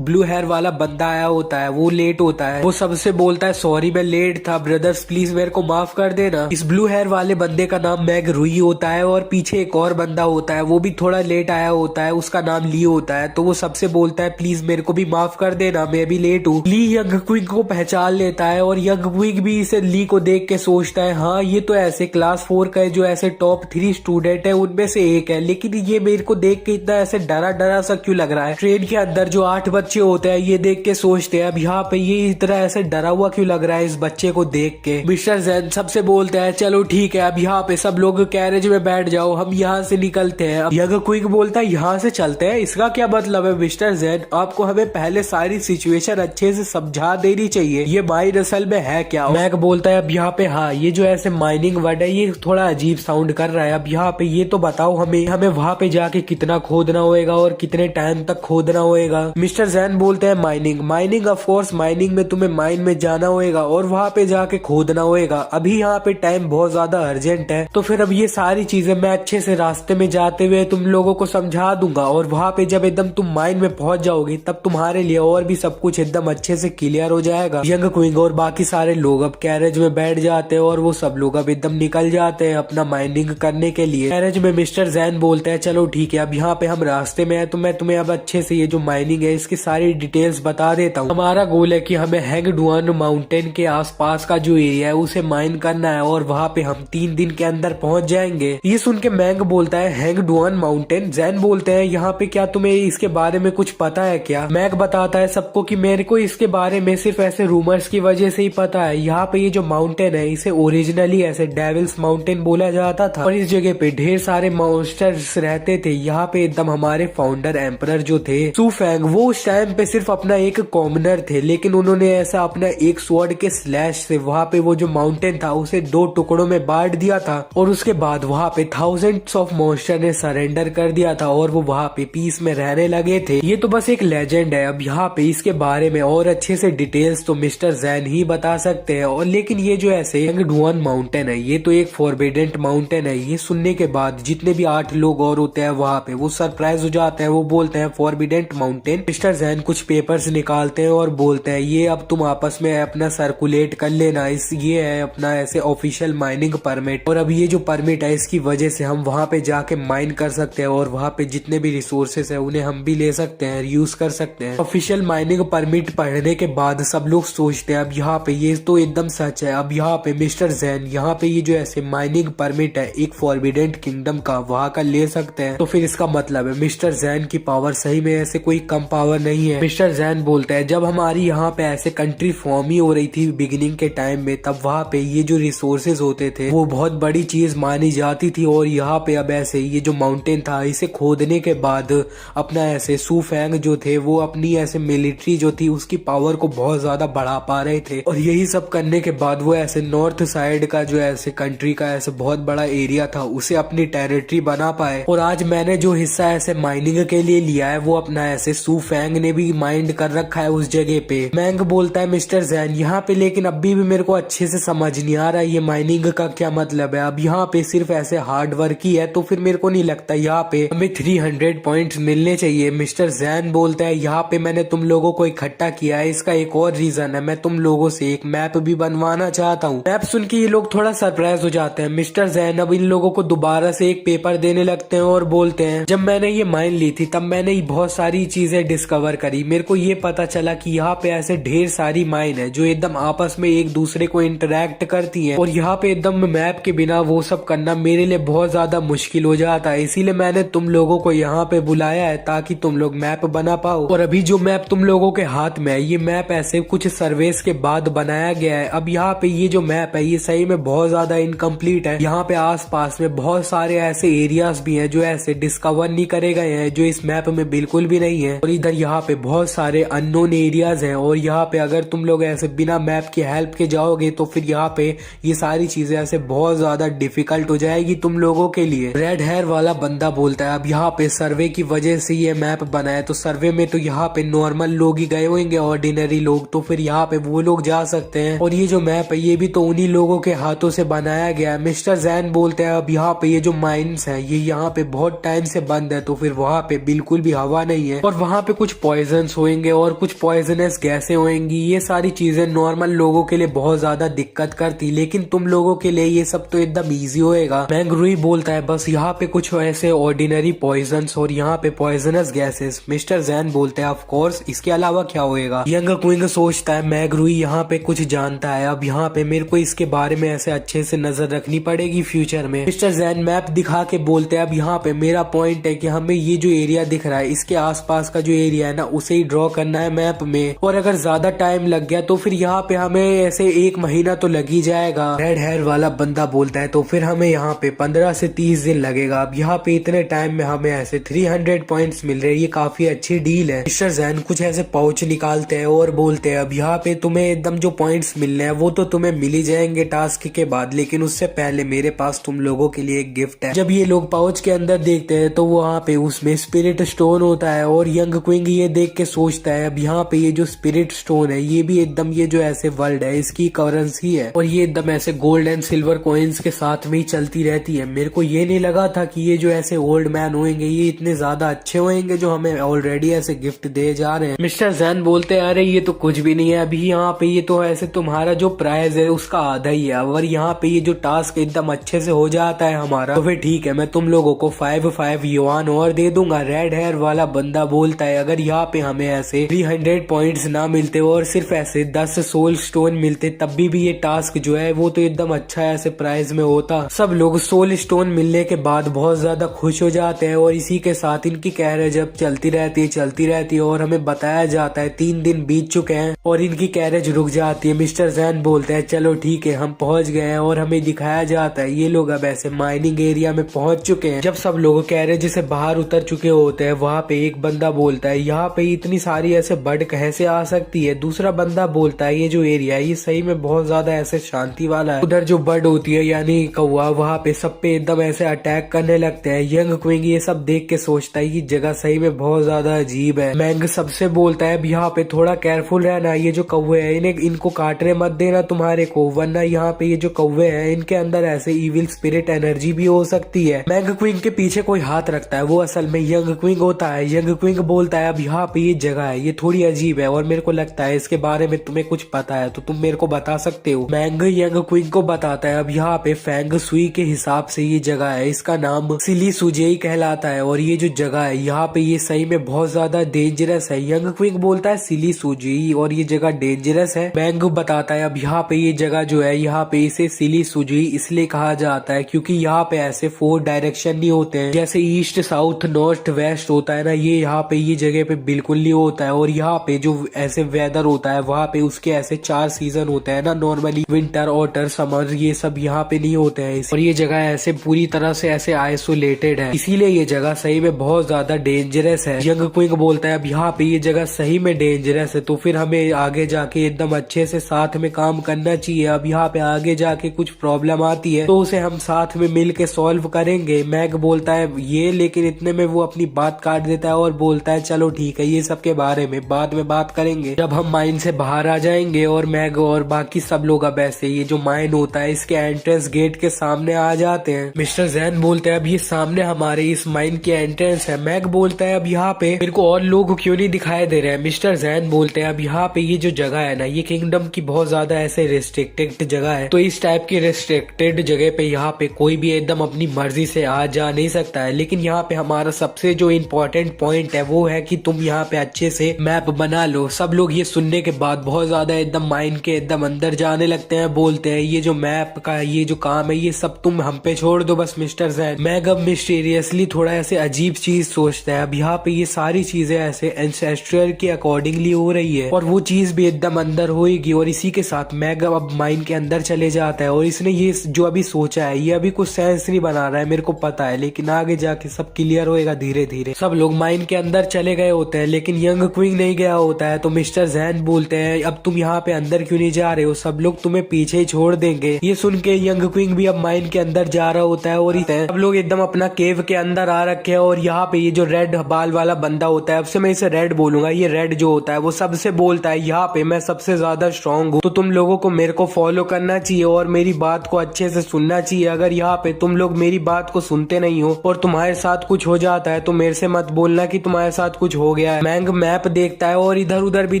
ब्लू हेयर वाला बंदा आया होता है वो लेट होता है। वो सबसे बोलता है सॉरी मैं लेट था ब्रदर्स प्लीज मेरे को माफ कर देना। इस ब्लू हेयर वाले बंदे का नाम मैग रुई होता है और पीछे एक और बंदा होता है वो भी थोड़ा लेट आया होता है उसका नाम ली होता है। तो वो सबसे बोलता है प्लीज मेरे को भी माफ कर देना मैं भी लेट हूँ। ली यंग क्विग को पहचान लेता है और यंग क्विग भी इसे ली को देख के सोचता है हाँ ये तो ऐसे क्लास 4 का जो ऐसे टॉप 3 स्टूडेंट है उनमें से एक है लेकिन ये मेरे को देख के इतना ऐसे डरा डरा सा क्यों लग रहा है। ट्रेन के अंदर जो 8 बच्चे होते हैं ये देख के सोचते हैं अब यहाँ पे ये इस तरह ऐसे डरा हुआ क्यों लग रहा है इस बच्चे को देख के। मिस्टर जैन सबसे बोलते हैं चलो ठीक है अब यहाँ पे सब लोग कैरेज में बैठ जाओ हम यहाँ से निकलते हैं। अब यंग क्विग बोलता है यहाँ से चलते हैं इसका क्या मतलब है मिस्टर जैन आपको हमें पहले सारी सिचुएशन अच्छे से समझा देनी चाहिए ये माइन असल में है क्या। मैक बोलता है अब यहाँ पे हाँ ये जो ऐसे माइनिंग वर्ड है ये थोड़ा अजीब साउंड कर रहा है। अब यहाँ पे ये तो बताओ हमें वहाँ पे जाके कितना खोदना होएगा और कितने टाइम तक खोदना होएगा। मिस्टर जैन बोलते हैं माइनिंग ऑफ कोर्स माइनिंग में तुम्हें माइन में जाना होएगा और वहाँ पे जाके खोदना होएगा। अभी यहाँ पे टाइम बहुत ज्यादा अर्जेंट है तो फिर अब ये सारी चीजें मैं अच्छे से रास्ते में जाते हुए तुम लोगों को समझा दूंगा और वहाँ पे जब एकदम तुम माइन में पहुंच जाओगे तब तुम्हारे लिए और भी सब कुछ एकदम अच्छे से क्लियर हो जाएगा। यंग क्विग और बाकी सारे लोग अब कैरेज में बैठ जाते हैं और वो सब लोग अब एकदम निकल जाते हैं अपना माइनिंग करने के लिए। कैरेज में मिस्टर जैन बोलते हैं चलो ठीक है अब यहाँ पे हम रास्ते में है तो मैं तुम्हें अब अच्छे से ये जो माइनिंग है इसकी सारी डिटेल्स बता देता हूँ। हमारा गोल है कि हमें हैंगडुआन माउंटेन के आसपास का जो एरिया है उसे माइन करना है और वहाँ पे हम 3 दिन के अंदर पहुंच जाएंगे। ये सुन के मैंग बोलता है हैंगडुआन माउंटेन। जैन बोलते हैं यहाँ पे क्या तुम्हें इसके बारे में कुछ पता है क्या? मैग बताता है सबको कि मेरे को इसके बारे में सिर्फ ऐसे रूमर्स की वजह से ही पता है। यहाँ पे ये जो माउंटेन है इसे ओरिजिनली ऐसे डेविल्स माउंटेन बोला जाता था और इस जगह पे ढेर सारे मॉन्स्टर्स रहते थे। यहाँ पे एकदम हमारे फाउंडर एम्परर जो थे सू फेंग, वो उस टाइम पे सिर्फ अपना एक कॉमनर थे, लेकिन उन्होंने ऐसा अपना एक स्वॉर्ड के स्लैश से वहाँ पे वो जो माउंटेन था उसे 2 टुकड़ों में बांट दिया था और उसके बाद वहाँ पे थाउजेंड्स ऑफ मॉन्स्टर ने सरेंडर कर दिया था और वो वहाँ पे पीस में रहने लगे थे। ये तो बस एक लेजेंड है। अब यहाँ पे इसके बारे में और अच्छे से डिटेल्स तो मिस्टर जैन ही बता सकते हैं। और लेकिन ये जो ऐसे हैंगडुआन माउंटेन है ये तो एक फॉरबिडेंट माउंटेन है। ये सुनने के बाद जितने भी 8 लोग और होते हैं वहाँ पे वो सरप्राइज हो जाते हैं। वो बोलते हैं फॉरबिडेंट माउंटेन। मिस्टर जैन कुछ पेपर्स निकालते हैं और बोलते हैं ये अब तुम आपस में अपना सर्कुलेट कर लेना। इस ये है अपना ऐसे ऑफिशियल माइनिंग परमिट और अब ये जो परमिट है इसकी वजह से हम वहाँ पे जाके माइन कर सकते हैं और वहाँ पे जितने भी रिसोर्सेस है उन्हें हम भी ले सकते हैं, यूज कर सकते हैं। ऑफिशियल माइनिंग परमिट पढ़ने के बाद सब लोग सोचते हैं अब यहाँ पे ये तो एकदम सच है। अब यहाँ पे मिस्टर जैन यहाँ पे ये जो ऐसे माइनिंग परमिट है एक फॉरबिडेंट किंगडम का वहाँ का ले सकते हैं। तो फिर इसका मतलब है मिस्टर जैन की पावर सही में ऐसे कोई कम पावर नहीं है। मिस्टर जैन बोलते हैं जब हमारी यहाँ पे ऐसे कंट्री फॉर्म ही हो रही थी बिगिनिंग के टाइम में, तब वहाँ पे ये जो रिसोर्सेज होते थे वो बहुत बड़ी चीज मानी जाती थी और यहाँ पे अब ऐसे ये जो माउंटेन था इसे खोदने के बाद अपना ऐसे सू फेंग जो थे वो अपनी ऐसे मिलिट्री जो थी उसकी पावर को बहुत ज्यादा बढ़ा पा रहे थे और यही सब करने के बाद वो ऐसे नॉर्थ साइड का जो ऐसे कंट्री का ऐसे बहुत बड़ा एरिया था उसे अपनी टेरिटरी बना पाए। और आज मैंने जो हिस्सा ऐसे माइनिंग के लिए लिया है वो अपना ऐसे सू फेंग ने भी माइंड कर रखा है उस जगह पे। मैंग बोलता है मिस्टर जैन यहाँ पे लेकिन अभी भी मेरे को अच्छे से समझ नहीं आ रहा ये माइनिंग का क्या मतलब है। अब यहाँ पे सिर्फ ऐसे हार्ड वर्क ही है तो फिर मेरे को नहीं लगता यहाँ पे हमें 300 पॉइंट्स मिलने चाहिए। मिस्टर जैन बोलता है यहाँ पे मैंने तुम लोगों को इकट्ठा किया है, इसका एक और रीजन है, मैं तुम लोगों से एक मैप भी बनवाना चाहता हूँ। मैप सुन के ये लोग थोड़ा सरप्राइज हो जाते हैं। मिस्टर जैन अब इन लोगों को दोबारा से एक पेपर देने लगते हैं और बोलते हैं जब मैंने ये माइन ली थी तब मैंने बहुत सारी चीजें डिस्कवर करी। मेरे को ये पता चला कि यहाँ पे ऐसे ढेर सारी माइन है जो एकदम आपस में एक दूसरे को इंटरेक्ट करती है और यहाँ पे एकदम मैप के बिना वो सब करना मेरे लिए बहुत ज्यादा मुश्किल हो जाता है। इसीलिए मैंने तुम लोगों को यहाँ पे बुलाया है ताकि तुम लोग मैप बना पाओ। और अभी जो मैप तुम लोगों के हाथ में है ये मैप ऐसे कुछ सर्वेस के बाद बनाया गया है। अब यहाँ पे ये जो मैप है ये सही में बहुत ज्यादा इनकम्प्लीट है। यहाँ पे आसपास में बहुत सारे ऐसे एरियाज भी हैं जो ऐसे डिस्कवर नहीं करे गए हैं, जो इस मैप में बिल्कुल भी नहीं है। और इधर यहाँ पे बहुत सारे अननोन एरियाज हैं और यहाँ पे अगर तुम लोग ऐसे बिना मैप की हेल्प के जाओगे तो फिर यहाँ पे ये सारी चीजें ऐसे बहुत ज्यादा डिफिकल्ट हो जाएगी तुम लोगों के लिए। रेड हेयर वाला बंदा बोलता है अब यहाँ पे सर्वे की वजह से ये मैप बना है तो सर्वे में तो यहाँ पे नॉर्मल लोग ही गए होंगे, ऑर्डिनरी लोग, तो फिर यहाँ पे वो लोग जा सकते हैं। और ये जो मैप है ये भी तो उन्हीं लोगों के हाथों से बनाया गया है। मिस्टर जैन बोलते हैं अब यहाँ पे ये जो माइंस है ये यहाँ पे बहुत टाइम से बंद है तो फिर वहाँ पे बिल्कुल भी हवा नहीं है और वहाँ पे कुछ पॉइजन होंगे और कुछ पॉइजनस गैसें होंगी। ये सारी चीजें नॉर्मल लोगों के लिए बहुत ज्यादा दिक्कत करती, लेकिन तुम लोगों के लिए ये सब तो एकदम इजी होएगा। मैंगरुई बोलता है बस यहाँ पे कुछ ऐसे ऑर्डिनरी पॉइजन्स और यहाँ पे पॉइजनस गैसेस। मिस्टर जैन बोलते हैं ऑफ कोर्स, इसके अलावा क्या होएगा। यंग क्विंग सोचता है मैंगरुई यहाँ पे कुछ जानता है, अब यहाँ पे मेरे को इसके बारे में ऐसे अच्छे से नजर रखनी पड़ेगी फ्यूचर में। मिस्टर जैन मैप दिखा के बोलते हैं अब यहाँ पे मेरा पॉइंट है कि हमें ये जो एरिया दिख रहा है इसके आसपास का जो एरिया है ना उसे ही ड्रॉ करना है मैप में, और अगर ज्यादा टाइम लग गया तो फिर यहाँ पे हमें ऐसे 1 महीना तो लग ही जाएगा। रेड हेयर वाला बंदा बोलता है तो फिर हमें यहाँ पे 15 से 30 दिन लगेगा। अब यहाँ पे इतने टाइम में हमें ऐसे 300 पॉइंट्स मिल रहे हैं, ये काफी अच्छी डील है। मिस्टर जैन कुछ ऐसे पाउच निकालते हैं और बोलते हैं अब यहाँ पे तुम्हें एकदम जो पॉइंट्स मिलने हैं वो तो तुम्हें मिल ही जाएंगे टास्क के बाद, लेकिन उससे पहले मेरे पास तुम लोगों के लिए एक गिफ्ट है। जब ये लोग पाउच के अंदर देखते हैं तो वहाँ पे उसमें स्पिरिट स्टोन होता है और यंग क्विंग ये देख के सोचता है अब यहाँ पे ये जो स्पिरिट स्टोन है ये भी एकदम ये जो ऐसे वर्ल्ड है इसकी करेंसी है और ये एकदम ऐसे गोल्ड एंड सिल्वर कॉइन्स के साथ में ही चलती रहती है। मेरे को ये नहीं लगा था कि ये जो ऐसे ओल्ड मैन होंगे ये इतने ज्यादा अच्छे होंगे जो हमें ऑलरेडी ऐसे गिफ्ट दे जा रहे हैं। मिस्टर जैन बोलते हैं अरे ये तो कुछ भी नहीं है, अभी यहाँ पे ये तो ऐसे तुम्हारा जो प्राइस है उसका आधा ही है। अगर यहाँ पे ये जो टास्क एकदम अच्छे से हो जाता है हमारा तो फिर ठीक है, मैं तुम लोगों को 5 युआन और दे दूंगा। रेड हेयर वाला बंदा बोलता है अगर यहाँ पे हमें ऐसे 300 पॉइंट्स ना मिलते और सिर्फ ऐसे 10 सोल स्टोन मिलते तब भी ये टास्क जो है वो तो एकदम अच्छा ऐसे प्राइस में होता। सब लोग सोल स्टोन मिलने के बाद बहुत ज्यादा खुश हो जाते हैं और इसी के साथ इनकी कैरेज अब चलती रहती है और हमें बताया जाता है 3 दिन बीत चुके हैं और इनकी कैरेज रुक जाती है। मिस्टर जैन बोलते हैं चलो ठीक है हम पहुंच गए हैं और हमें दिखाया जाता है ये लोग अब ऐसे माइनिंग एरिया में पहुंच चुके हैं। जब सब लोग कैरेज से बाहर उतर चुके होते हैं वहाँ पे एक बंदा बोलता है यहाँ पे इतनी सारी ऐसे बर्ड कैसे आ सकती है। दूसरा बंदा बोलता है ये जो एरिया है ये सही में बहुत ज्यादा ऐसे शांति वाला है। उधर जो बर्ड होती है यानी कौवा वहाँ पे सब पे एकदम ऐसे अटैक करने लगते हैं। यंग क्विंग ये सब देख के सोचता है ये जगह सही में बहुत ज्यादा अजीब है। मैंग सबसे बोलता है अब यहाँ पे थोड़ा केयरफुल रहना, ये जो कौवे हैं इनको काटने मत देना तुम्हारे को, वरना यहाँ पे ये जो कौवे हैं इनके अंदर ऐसे इविल स्पिरिट एनर्जी भी हो सकती है। मैंग क्विंग के पीछे कोई हाथ रखता है, वो असल में यंग क्विंग होता है। यंग क्विंग बोलता है अब यहाँ पे ये जगह है ये थोड़ी अजीब है और मेरे को लगता है इसके बारे में तुम्हें कुछ पता है तो तुम मेरे को बता सकते हो। मैंग यंग क्विंग को बताता है अब यहाँ पे फेंग सुई के हिसाब से ये जगह है, इसका नाम सिली सुजेई कहलाता है और ये जो जगह है यहाँ पे ये सही में बहुत ज्यादा डेंजरस है। यंग क्विंग बोलता है सिली सुजेई और ये जगह डेंजरस है। मैंग बताता है अब यहाँ पे ये जगह जो है यहाँ पे इसे सिली सुजेई इसलिए कहा जाता है क्योंकि यहाँ पे ऐसे 4 डायरेक्शन नहीं होते हैं जैसे ईस्ट साउथ नॉर्थ वेस्ट होता है ना, ये यहाँ पे ये जगह पे बिल्कुल नहीं होता है। और यहाँ पे जो ऐसे वेदर होता है वहाँ पे उसके ऐसे 4 सीजन होते हैं ना नॉर्मली, विंटर ऑटर समर, ये सब यहाँ पे नहीं होते हैं और ये जगह ऐसे पूरी तरह से ऐसे आइसोलेटेड है इसीलिए ये जगह सही में बहुत ज्यादा डेंजरस है। यंग क्विंग बोलता है अब यहाँ पे ये जगह सही में डेंजरस है तो फिर हमें आगे जाके एकदम अच्छे से साथ में काम करना चाहिए। अब यहाँ पे आगे जाके कुछ प्रॉब्लम आती है तो उसे हम साथ में मिल के सॉल्व करेंगे। मैग बोलता है ये, लेकिन इतने में वो अपनी बात काट देता है और बोलता है चलो ठीक है ये सब के बारे में बाद में बात करेंगे जब हम माइन से बाहर आ जाएंगे। और मैग और बाकी सब लोग अब ऐसे ये जो माइन होता है इसके एंट्रेंस गेट के सामने आ जाते हैं। मिस्टर जैन बोलते हैं अब ये सामने हमारे इस माइन की एंट्रेंस है। मैग बोलता है अब यहाँ पे मेरे को और लोग क्यों नहीं दिखाई दे रहे हैं। मिस्टर जैन बोलते हैं अब यहाँ पे ये जो जगह है ना ये किंगडम की बहुत ज्यादा ऐसे रिस्ट्रिक्टेड जगह है तो इस टाइप की रिस्ट्रिक्टेड जगह पे यहाँ पे कोई भी एकदम अपनी मर्जी से आ जा नहीं सकता है। लेकिन यहाँ पे हमारा सबसे जो इम्पोर्टेंट पॉइंट है वो है कि तुम यहाँ पे अच्छे से मैप बना लो। सब लोग ये सुनने के बाद बहुत ज्यादा एकदम माइन के एकदम अंदर जाने लगते हैं, बोलते हैं ये जो मैप का ये जो काम है ये सब तुम हम पे छोड़ दो बस मिस्टर जैन। मैग अब मिस्टीरियसली थोड़ा ऐसे अजीब चीज सोचता है। अब यहाँ पे ये सारी चीजें ऐसे एंसेस्ट्रल के अकॉर्डिंगली हो रही है और वो चीज भी एकदम अंदर होएगी और इसी के साथ मैग अब माइन के अंदर चले जाता है और इसने ये जो अभी सोचा है ये अभी कुछ सेंस नहीं बना रहा है मेरे को पता है, लेकिन आगे जाके सब क्लियर होएगा धीरे धीरे। सब लोग माइन के अंदर चले गए होते हैं लेकिन यंग क्विंग नहीं गया होता है तो मिस्टर जैन बोलते हैं अब तुम यहाँ पे अंदर क्यों नहीं जा रहे हो, सब लोग तुम्हें पीछे ही छोड़ देंगे। ये सुन के यंग क्विंग भी अब माइन के अंदर जा रहा होता है और सब लोग एकदम अपना केव के अंदर आ रखे हैं। और यहाँ पे ये जो रेड बाल वाला बंदा होता है, अब से मैं इसे रेड बोलूंगा, ये रेड जो होता है वो सबसे बोलता है यहाँ पे मैं सबसे ज्यादा स्ट्रांग हूँ तो तुम लोगों को मेरे को फॉलो करना चाहिए और मेरी बात को अच्छे से सुनना चाहिए। अगर यहाँ पे तुम लोग मेरी बात को सुनते नहीं हो और तुम्हारे साथ कुछ हो जाता है तो मेरे से मत बोलना कि तुम्हारे साथ कुछ हो गया है। मैंग मैप देखता है और इधर उधर भी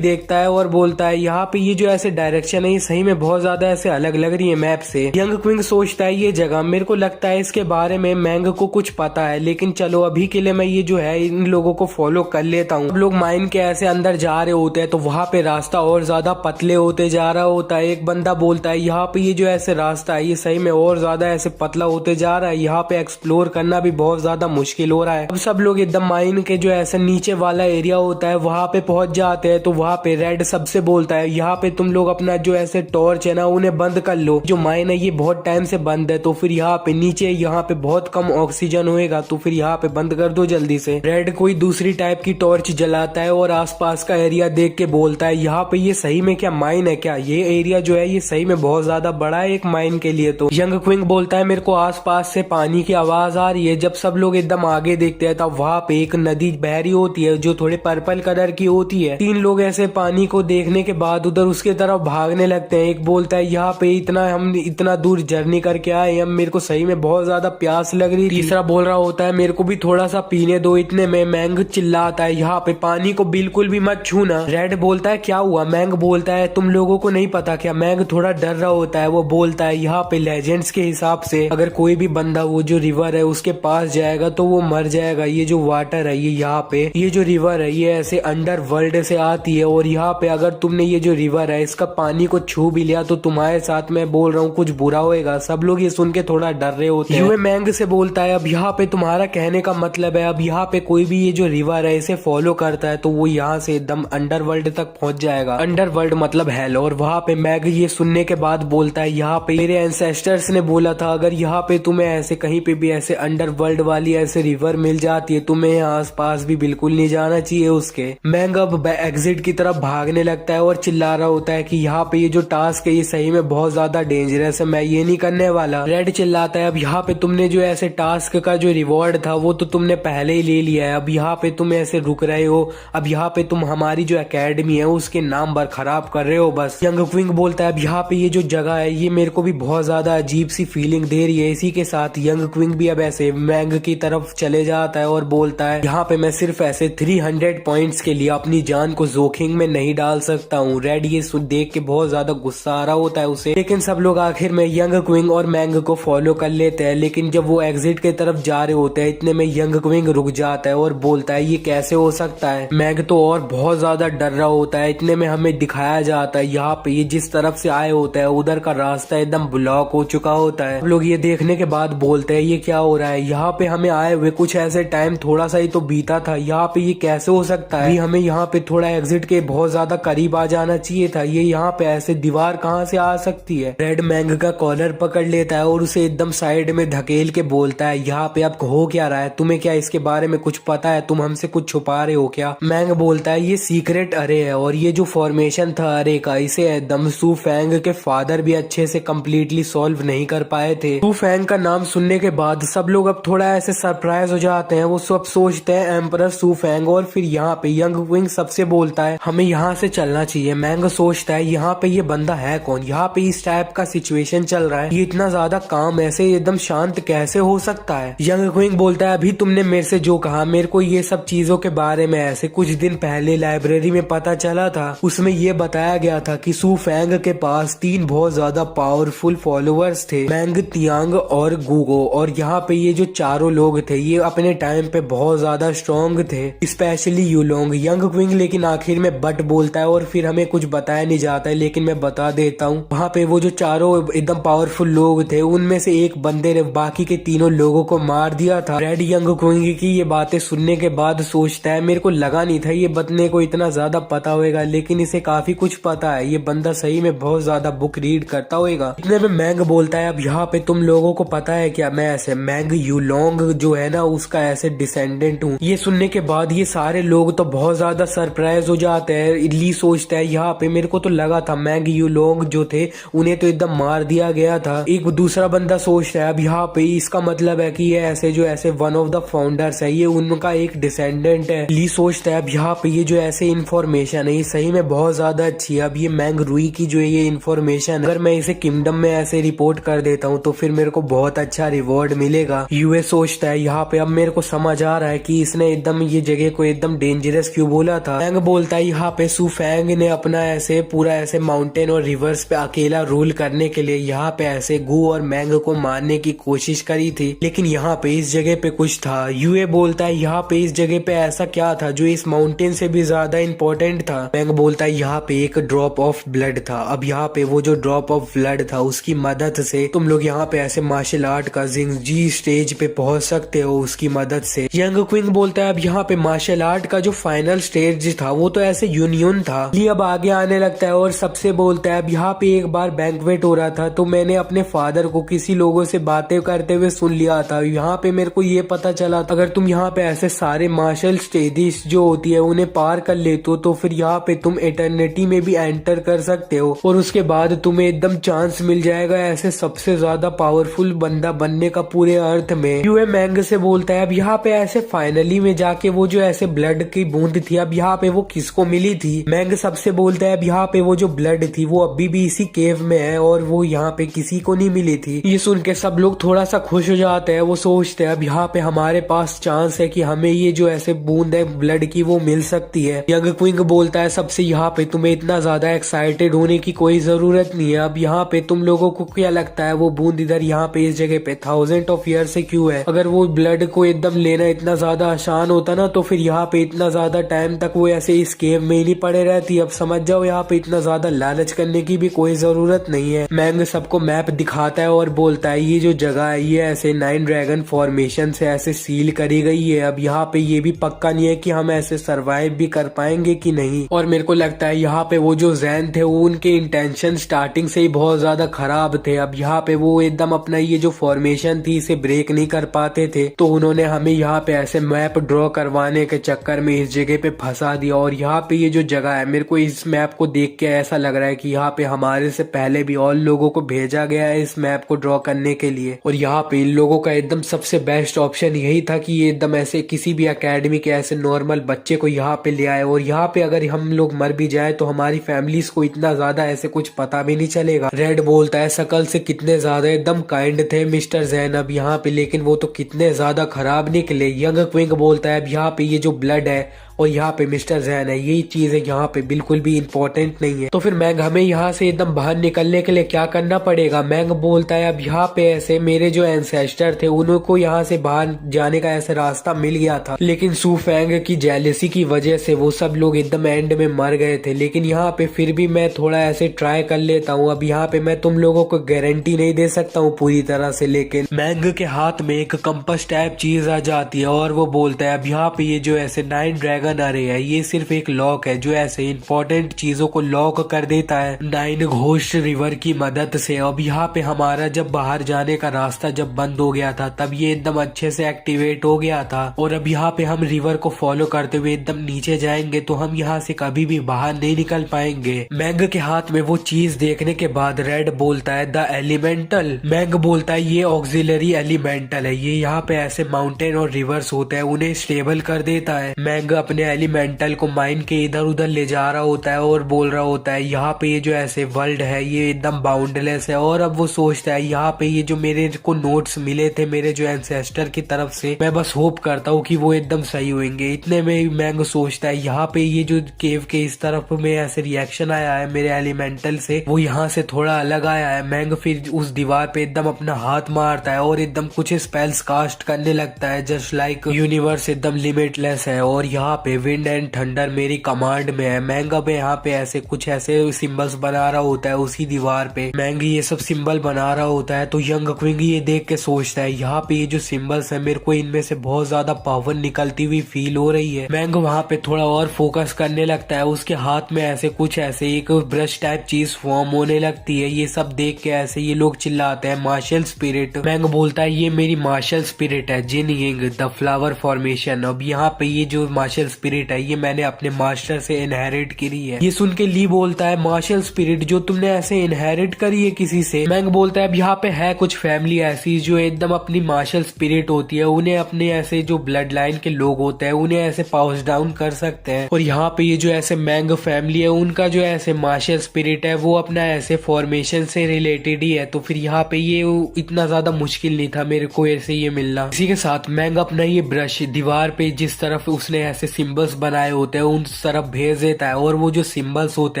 देखता है और बोलता है यहाँ पे ये जो ऐसे डायरेक्शन है ये सही में बहुत ज्यादा ऐसे अलग लग रही है मैप से। यंग क्विंग सोचता है ये जगह मेरे को लगता है इसके बारे में मैंग को कुछ पता है, लेकिन चलो अभी के लिए मैं ये जो है इन लोगों को फॉलो कर लेता हूँ। लोग माइन के ऐसे अंदर जा रहे होते हैं तो वहाँ पे रास्ता और ज्यादा पतले होते जा रहा होता है। एक बंदा बोलता है यहाँ पे ये जो ऐसे रास्ता है ये सही में और ज्यादा ऐसे पतला होते जा रहा है, यहाँ पे एक्सप्लोर करना भी बहुत ज्यादा मुश्किल हो रहा है। अब सब लोग एकदम माइन के जो ऐसे नीचे वाला एरिया होता है वहाँ पे पहुंच जाते हैं तो वहाँ पे रेड सबसे बोलता है यहाँ पे तुम लोग अपना जो ऐसे टॉर्च है ना उन्हें बंद कर लो, जो माइन है ये बहुत टाइम से बंद है तो फिर यहाँ पे नीचे यहाँ पे बहुत कम ऑक्सीजन होएगा तो फिर यहाँ पे बंद कर दो जल्दी से। रेड कोई दूसरी टाइप की टॉर्च जलाता है और आसपास का एरिया देख के बोलता है यहाँ पे ये सही में क्या माइन है क्या, ये एरिया जो है ये सही में बहुत ज्यादा बड़ा है एक माइन के लिए। तो यंग क्विंग बोलता है मेरे को आसपास से पानी की आवाज आ रही है। जब सब लोग एकदम आगे देखते हैं तब वहाँ पे एक नदी बह रही होती है जो थोड़े पर्पल कलर की होती है। 3 लोग ऐसे पानी को देखने के बाद उधर उसके तरफ भागने लगते हैं। एक बोलता है यहाँ पे हम इतना दूर जर्नी करके आए, हम मेरे को सही में बहुत ज्यादा प्यास लग रही। तीसरा बोल रहा होता है मेरे को भी थोड़ा सा पीने दो। इतने में मैंग चिल्लाता है यहाँ पे पानी को बिल्कुल भी मत छूना। रेड बोलता है क्या हुआ, मैंग बोलता है तुम लोगों को नहीं पता क्या। मैंग थोड़ा डर रहा होता है, वो बोलता है यहाँ पे लेजेंड्स के हिसाब से अगर कोई भी बंदा वो जो रिवर है उसके पास जाएगा तो वो मर जाएगा, ये जो वाटर वाटर है ये यहाँ पे, ये जो रिवर है ये ऐसे अंडर वर्ल्ड से आती है और यहाँ पे अगर तुमने ये जो रिवर है इसका पानी को छू भी लिया तो तुम्हारे साथ मैं बोल रहा हूँ कुछ बुरा होएगा। सब लोग ये सुन के थोड़ा डर रहे होते हैं। यूए मैंग से बोलता है अब यहाँ पे तुम्हारा कहने का मतलब है अब यहाँ पे कोई भी ये जो रिवर है इसे फॉलो करता है तो वो यहाँ से एकदम अंडरवर्ल्ड तक पहुंच जाएगा। अंडरवर्ल्ड मतलब हेल। और वहाँ पे मैग ये सुनने के बाद बोलता है यहाँ पे मेरे एंसेस्टर्स ने बोला था अगर यहाँ पे तुम्हें ऐसे कहीं पे भी ऐसे अंडरवर्ल्ड वाली ऐसे रिवर मिल जाती है तुम्हें आस पास भी बिल्कुल नहीं जाना चाहिए उसके। मैग अब एग्जिट की तरफ भागने लगता है और चिल्ला रहा होता है कि यहाँ पे ये जो टास्क है ये सही में बहुत ज्यादा डेंजरस है, मैं ये नहीं करने वाला। रेड चिल्लाता है अब यहाँ पे तुमने जो ऐसे टास्क का जो रिवॉर्ड था वो तो तुमने पहले ही ले लिया है, अब यहाँ पे तुम ऐसे रुक रहे हो, अब यहाँ पे तुम हमारी जो एकेडमी है उसके नाम बरखराब कर रहे हो बस। यंग क्विंग बोलता है अब यहाँ पे ये जो जगह है ये मेरे को भी बहुत ज्यादा अजीब सी फीलिंग दे रही है। इसी के साथ यंग क्विंग भी अब ऐसे मैंग की तरफ चले जाता है और बोलता है यहाँ पे मैं सिर्फ ऐसे 300 पॉइंट्स के लिए अपनी जान को जोखिम में नहीं डाल सकता हूँ। रेड ये देख के बहुत ज्यादा गुस्सा आ रहा होता है उसे, लेकिन सब लोग आखिर में यंग क्विंग और मैंग को फॉलो कर लेते हैं। लेकिन जब वो एग्जिट की तरफ जा रहे होते हैं इतने में यंग क्विंग रुक जाता है और बोलता है ये कैसे हो सकता है। मैंग तो और बहुत ज्यादा डर रहा होता है। इतने में हमें दिखाया जाता है यहाँ पे ये जिस तरफ से आए होता है उधर का रास्ता एकदम ब्लॉक हो चुका होता है। लोग ये देखने के बाद बोलते हैं ये क्या हो रहा है, यहाँ पे हमें आए हुए कुछ ऐसे टाइम थोड़ा सा ही तो बीता था, यहाँ पे ये कैसे हो सकता है। हमें यहाँ पे थोड़ा एग्जिट के बहुत ज्यादा करीब आ जाना चाहिए था, ये यहाँ पे ऐसे दीवार कहाँ से आ सकती है। रेड मैंग का कॉलर पकड़ लेता है और उसे एकदम साइड में धकेल के बोलता है यहाँ पे अब हो क्या रहा है, तुम्हें क्या इसके बारे में कुछ पता है, तुम हमसे कुछ छुपा रहे हो क्या। मैंग बोलता है ये सीक्रेट अरे है और ये जो फॉर्मेशन था अरे का इसे एकदम सू फैंग के फादर भी अच्छे से कम्प्लीटली सॉल्व नहीं कर पाए थे। सू फैंग का नाम सुनने के बाद सब लोग अब थोड़ा ऐसे सरप्राइज हो जाते हैं, वो सब सोचते हैं एम्परर सू फैंग। और फिर यहाँ पे यंग क्विंग सबसे बोलता है हमें यहाँ से चलना चाहिए। मैंग सोचता है यहाँ पे ये बंदा है कौन, यहाँ पे इस टाइप का सिचुएशन चल रहा है, ये इतना ज्यादा काम ऐसे एकदम शांत कैसे हो सकता है। यंग क्विंग बोलता है अभी तुमने मेरे से जो कहा मेरे को ये सब चीजों के बारे में ऐसे कुछ दिन पहले लाइब्रेरी में पता चला था, उसमें ये बताया गया था कि सू फैंग के पास 3 बहुत ज्यादा पावरफुल फॉलोअर्स थे, मैंग, तियांग और गूगो। और यहाँ पे ये जो चारों लोग थे ये अपने टाइम पे बहुत ज्यादा स्ट्रॉन्ग थे, स्पेशली यूलोंग। यंग क्विंग लेकिन आखिर में बट बोलता है और फिर हमें कुछ बताया नहीं जाता है, लेकिन मैं बता देता हूँ। वहाँ पे वो जो चारों एकदम पावरफुल लोग थे उनमें से एक बंदे ने बाकी के तीनों लोगों को मार दिया था। रेड यंग क्विंग की ये बातें सुनने के बाद सोचता है मेरे को लगा नहीं था ये बंदे को इतना ज्यादा पता होगा, लेकिन इसे काफी कुछ पता है, ये बंदा सही में बहुत ज्यादा बुक रीड करता होगा। इतने में मैंग बोलता है अब यहाँ पे तुम लोगों को पता है क्या मैं ऐसे मैंग यूलोंग जो है ना उसका ऐसे डिसेंडेंट हूँ। ये सुनने के बाद ये सारे लोग तो बहुत ज्यादा सरप्राइज हो जाते हैं। इडली सोचता है यहाँ पे मेरे को तो लगा था मैंग यूलोंग जो थे उन्हें तो एकदम मार दिया गया था। एक दूसरा बंदा सोचता है अब यहाँ पे इसका मतलब है कि ये ऐसे जो ऐसे वन ऑफ द फाउंडर्स है ये उनका एक डिसेंडेंट है। ली सोचता है अब यहाँ पे ये जो ऐसे इन्फॉर्मेशन है ये सही में बहुत ज्यादा अच्छी है। अब ये मैंग रुई की जो ये इन्फॉर्मेशन अगर मैं इसे किंगडम में ऐसे रिपोर्ट कर देता हूँ तो फिर मेरे को बहुत अच्छा रिवॉर्ड मिलेगा। यूए सोचता है यहाँ पे अब मेरे को समझ आ रहा है कि इसने एकदम ये जगह को एकदम डेंजरस क्यों बोला था। मैंग बोलता है यहाँ पे सू फैंग ने अपना ऐसे पूरा ऐसे माउंटेन और रिवर्स पे अकेला रूल करने के लिए यहाँ पे ऐसे गू और मैंग को मारने की कोशिश करी थी, लेकिन यहाँ पे इस जगह पे कुछ था। यूए बोलता है यहाँ पे इस जगह पे ऐसा क्या था जो इस माउंटेन से भी ज्यादा इम्पोर्टेंट था। मैंग बोलता है यहाँ पे एक ड्रॉप ऑफ ब्लड था, अब यहाँ पे वो जो ड्रॉप ऑफ ब्लड था उसकी मदद से तुम लोग यहाँ पे ऐसे मार्शल आर्ट का जिंजी स्टेज पे पहुंच सकते हो उसकी मदद से। यंग क्विंग बोलता है अब यहाँ पे मार्शल आर्ट का जो फाइनल स्टेज था वो तो ऐसे यूनियन था। ये अब आगे आने लगता है और सबसे बोलता है अब यहाँ पे एक बार बैंक्वेट हो रहा था तो मैंने अपने फादर को किसी लोगों से बातें करते हुए सुन लिया था। यहाँ पे मेरे को ये पता चला अगर तुम यहाँ पे ऐसे सारे मार्शल स्टेजेस जो होती है उन्हें पार कर लेते हो तो फिर यहाँ पे तुम एटर्निटी में भी एंटर कर सकते हो और उसके बाद तुम्हें एकदम चांस मिल जाएगा ऐसे सबसे ज्यादा पावरफुल बंदा बनने का पूरे अर्थ में। यूए मैंग से बोलता है अब यहाँ पे ऐसे फाइनली में जाके वो जो ऐसे ब्लड की बूंद थी अब यहाँ पे वो किसको मिली थी। मैंग सबसे बोलता है अब यहाँ पे वो जो ब्लड थी वो अभी भी इसी केव में है और वो यहाँ पे किसी को नहीं मिली थी। ये सुन के सब लोग थोड़ा सा खुश हो जाते हैं, वो सोचते हैं अब यहाँ पे हमारे पास चांस है कि हमें ये जो ऐसे बूंद है ब्लड की वो मिल सकती है। यंग क्विंग बोलता है सबसे यहाँ पे तुम्हें इतना ज्यादा एक्साइटेड होने की कोई जरूरत नहीं है। अब यहाँ पे तुम लोगों को क्या लगता है वो बूंद इधर यहाँ पे इस जगह पे 1000 ऑफ ईयर से क्यों है। अगर वो ब्लड को एकदम लेना इतना ज्यादा आसान होता ना तो फिर यहाँ पे इतना ज्यादा टाइम तक वो ऐसे इस केव में ही नहीं पड़े रहती। अब समझ जाओ यहाँ पे इतना ज्यादा लालच करने की भी कोई जरूरत नहीं है। मैंग सबको मैप दिखाता है और बोलता है ये जो जगह है ये ऐसे 9 ड्रैगन फॉर्मेशन से ऐसे सील करी गई है। अब यहाँ पे ये भी पक्का नहीं है कि हम ऐसे सरवाइव भी कर पाएंगे कि नहीं। और मेरे को लगता है यहाँ पे वो जो जैन थे वो उनके इंटेंशन स्टार्टिंग से ही बहुत ज्यादा खराब थे। अब यहाँ पे वो एकदम अपना ये जो फॉर्मेशन थी इसे ब्रेक नहीं कर पाते थे, तो उन्होंने हमें यहाँ पे ऐसे मैप ड्रॉ करवाने के चक्कर में इस जगह पे फंसा दिया। और यहाँ पे ये जो जगह है मेरे को इस मैप को देख के ऐसा लग रहा है कि यहाँ पे हमारे से पहले भी और लोगों को भेजा गया है इस मैप को ड्रॉ करने के लिए। और यहाँ पे इन लोगों का एकदम सबसे बेस्ट ऑप्शन यही था कि ये एकदम ऐसे किसी भी अकेडमी के ऐसे नॉर्मल बच्चे को यहाँ पे ले आए, और यहाँ पे अगर हम लोग मर भी जाए तो हमारी फैमिलीज को इतना ज्यादा ऐसे कुछ पता भी नहीं चलेगा। रेड बोलता है शकल से कितने ज्यादा एकदम काइंड थे मिस्टर जैनब यहाँ पे, लेकिन वो तो कितने ज्यादा खराब निकले। यंग क्विंग बोलता है अब यहाँ पे ये जो ब्लड है और यहाँ पे मिस्टर जैन है यही चीज है यहाँ पे बिल्कुल भी इम्पोर्टेंट नहीं है। तो फिर मैंग हमें यहाँ से एकदम बाहर निकलने के लिए क्या करना पड़ेगा। मैंग बोलता है अब यहाँ पे ऐसे मेरे जो एंसेस्टर थे उनको यहाँ से बाहर जाने का ऐसे रास्ता मिल गया था, लेकिन सू फैंग की जेलेसी की वजह से वो सब लोग एकदम एंड में मर गए थे। लेकिन यहाँ पे फिर भी मैं थोड़ा ऐसे ट्राई कर लेता हूँ। अब यहाँ पे मैं तुम लोगों को गारंटी नहीं दे सकता हूँ पूरी तरह से, लेकिन मैंग के हाथ में एक कंपास टाइप चीज आ जाती है और वो बोलता है अब यहाँ पे ये जो ऐसे 9 ड्रैगन अरे है ये सिर्फ एक लॉक है जो ऐसे इंपॉर्टेंट चीजों को लॉक कर देता है 9 घोस्ट रिवर की मदद से। अब यहाँ पे हमारा जब बाहर जाने का रास्ता जब बंद हो गया था तब ये एकदम अच्छे से एक्टिवेट हो गया था, और अब यहाँ पे हम रिवर को फॉलो करते हुए एकदम नीचे जाएंगे तो हम यहाँ से कभी भी बाहर नहीं निकल पाएंगे। मैंग के हाथ में वो चीज देखने के बाद रेड बोलता है द एलिमेंटल। मैंग बोलता है ये ऑक्सिलरी एलिमेंटल है, ये यहाँ पे ऐसे माउंटेन और रिवर्स होते हैं उन्हें स्टेबल कर देता है। मैंग अपने एलिमेंटल को माइन के इधर उधर ले जा रहा होता है और बोल रहा होता है यहाँ पे ये जो ऐसे वर्ल्ड है ये एकदम बाउंडलेस है। और अब वो सोचता है यहाँ पे ये जो मेरे को नोट्स मिले थे मेरे जो एंसेस्टर की तरफ से मैं बस होप करता हूँ कि वो एकदम सही होंगे। इतने में मैंग सोचता है यहाँ पे ये जो केव के इस तरफ में ऐसे रिएक्शन आया है मेरे एलिमेंटल से वो यहाँ से थोड़ा अलग आया है। मैंग फिर उस दीवार पे एकदम अपना हाथ मारता है और एकदम कुछ स्पेल्स कास्ट करने लगता है जस्ट लाइक यूनिवर्स एकदम लिमिटलेस है और यहाँ पे विंड एंड थंडर मेरी कमांड में है। मैंग अब यहाँ पे ऐसे कुछ ऐसे सिंबल्स बना रहा होता है उसी दीवार पे। मैंग ये सब सिंबल बना रहा होता है तो यंग क्विंग ये देख के सोचता है यहाँ पे ये जो सिंबल्स है मेरे को इनमें से बहुत ज्यादा पावर निकलती हुई फील हो रही है। मैंग वहाँ पे थोड़ा और फोकस करने लगता है, उसके हाथ में ऐसे कुछ ऐसे एक ब्रश टाइप चीज फॉर्म होने लगती है। ये सब देख के ऐसे ये लोग चिल्लाते हैं मार्शल स्पिरिट। मैंग बोलता है ये मेरी मार्शल स्पिरिट है जिन यिंग द फ्लावर फॉर्मेशन। अब यहाँ पे ये जो मार्शल स्पिरिट है ये मैंने अपने मास्टर से इनहेरिट करी है। ये सुन के ली बोलता है मार्शल स्पिरिट जो तुमने ऐसे इनहेरिट करी है किसी से। मैंग बोलता है अब यहाँ पे है कुछ फैमिली ऐसी जो एकदम अपनी मार्शल स्पिरिट होती है, उन्हें अपने ऐसे जो ब्लड लाइन के लोग होते हैं उन्हें ऐसे पास डाउन कर सकते हैं। और यहाँ पे ये जो ऐसे मैंग फैमिली है उनका जो ऐसे मार्शल स्पिरिट है वो अपना ऐसे फॉर्मेशन से रिलेटेड ही है। तो फिर यहाँ पे ये इतना ज्यादा मुश्किल नहीं था मेरे को ऐसे ये मिलना। इसी के साथ मैंग अपना ये ब्रश दीवार पे जिस तरफ उसने ऐसे सिंबल्स बनाए होते हैं उन तरफ भेज देता है और वो जो सिंबल्स होते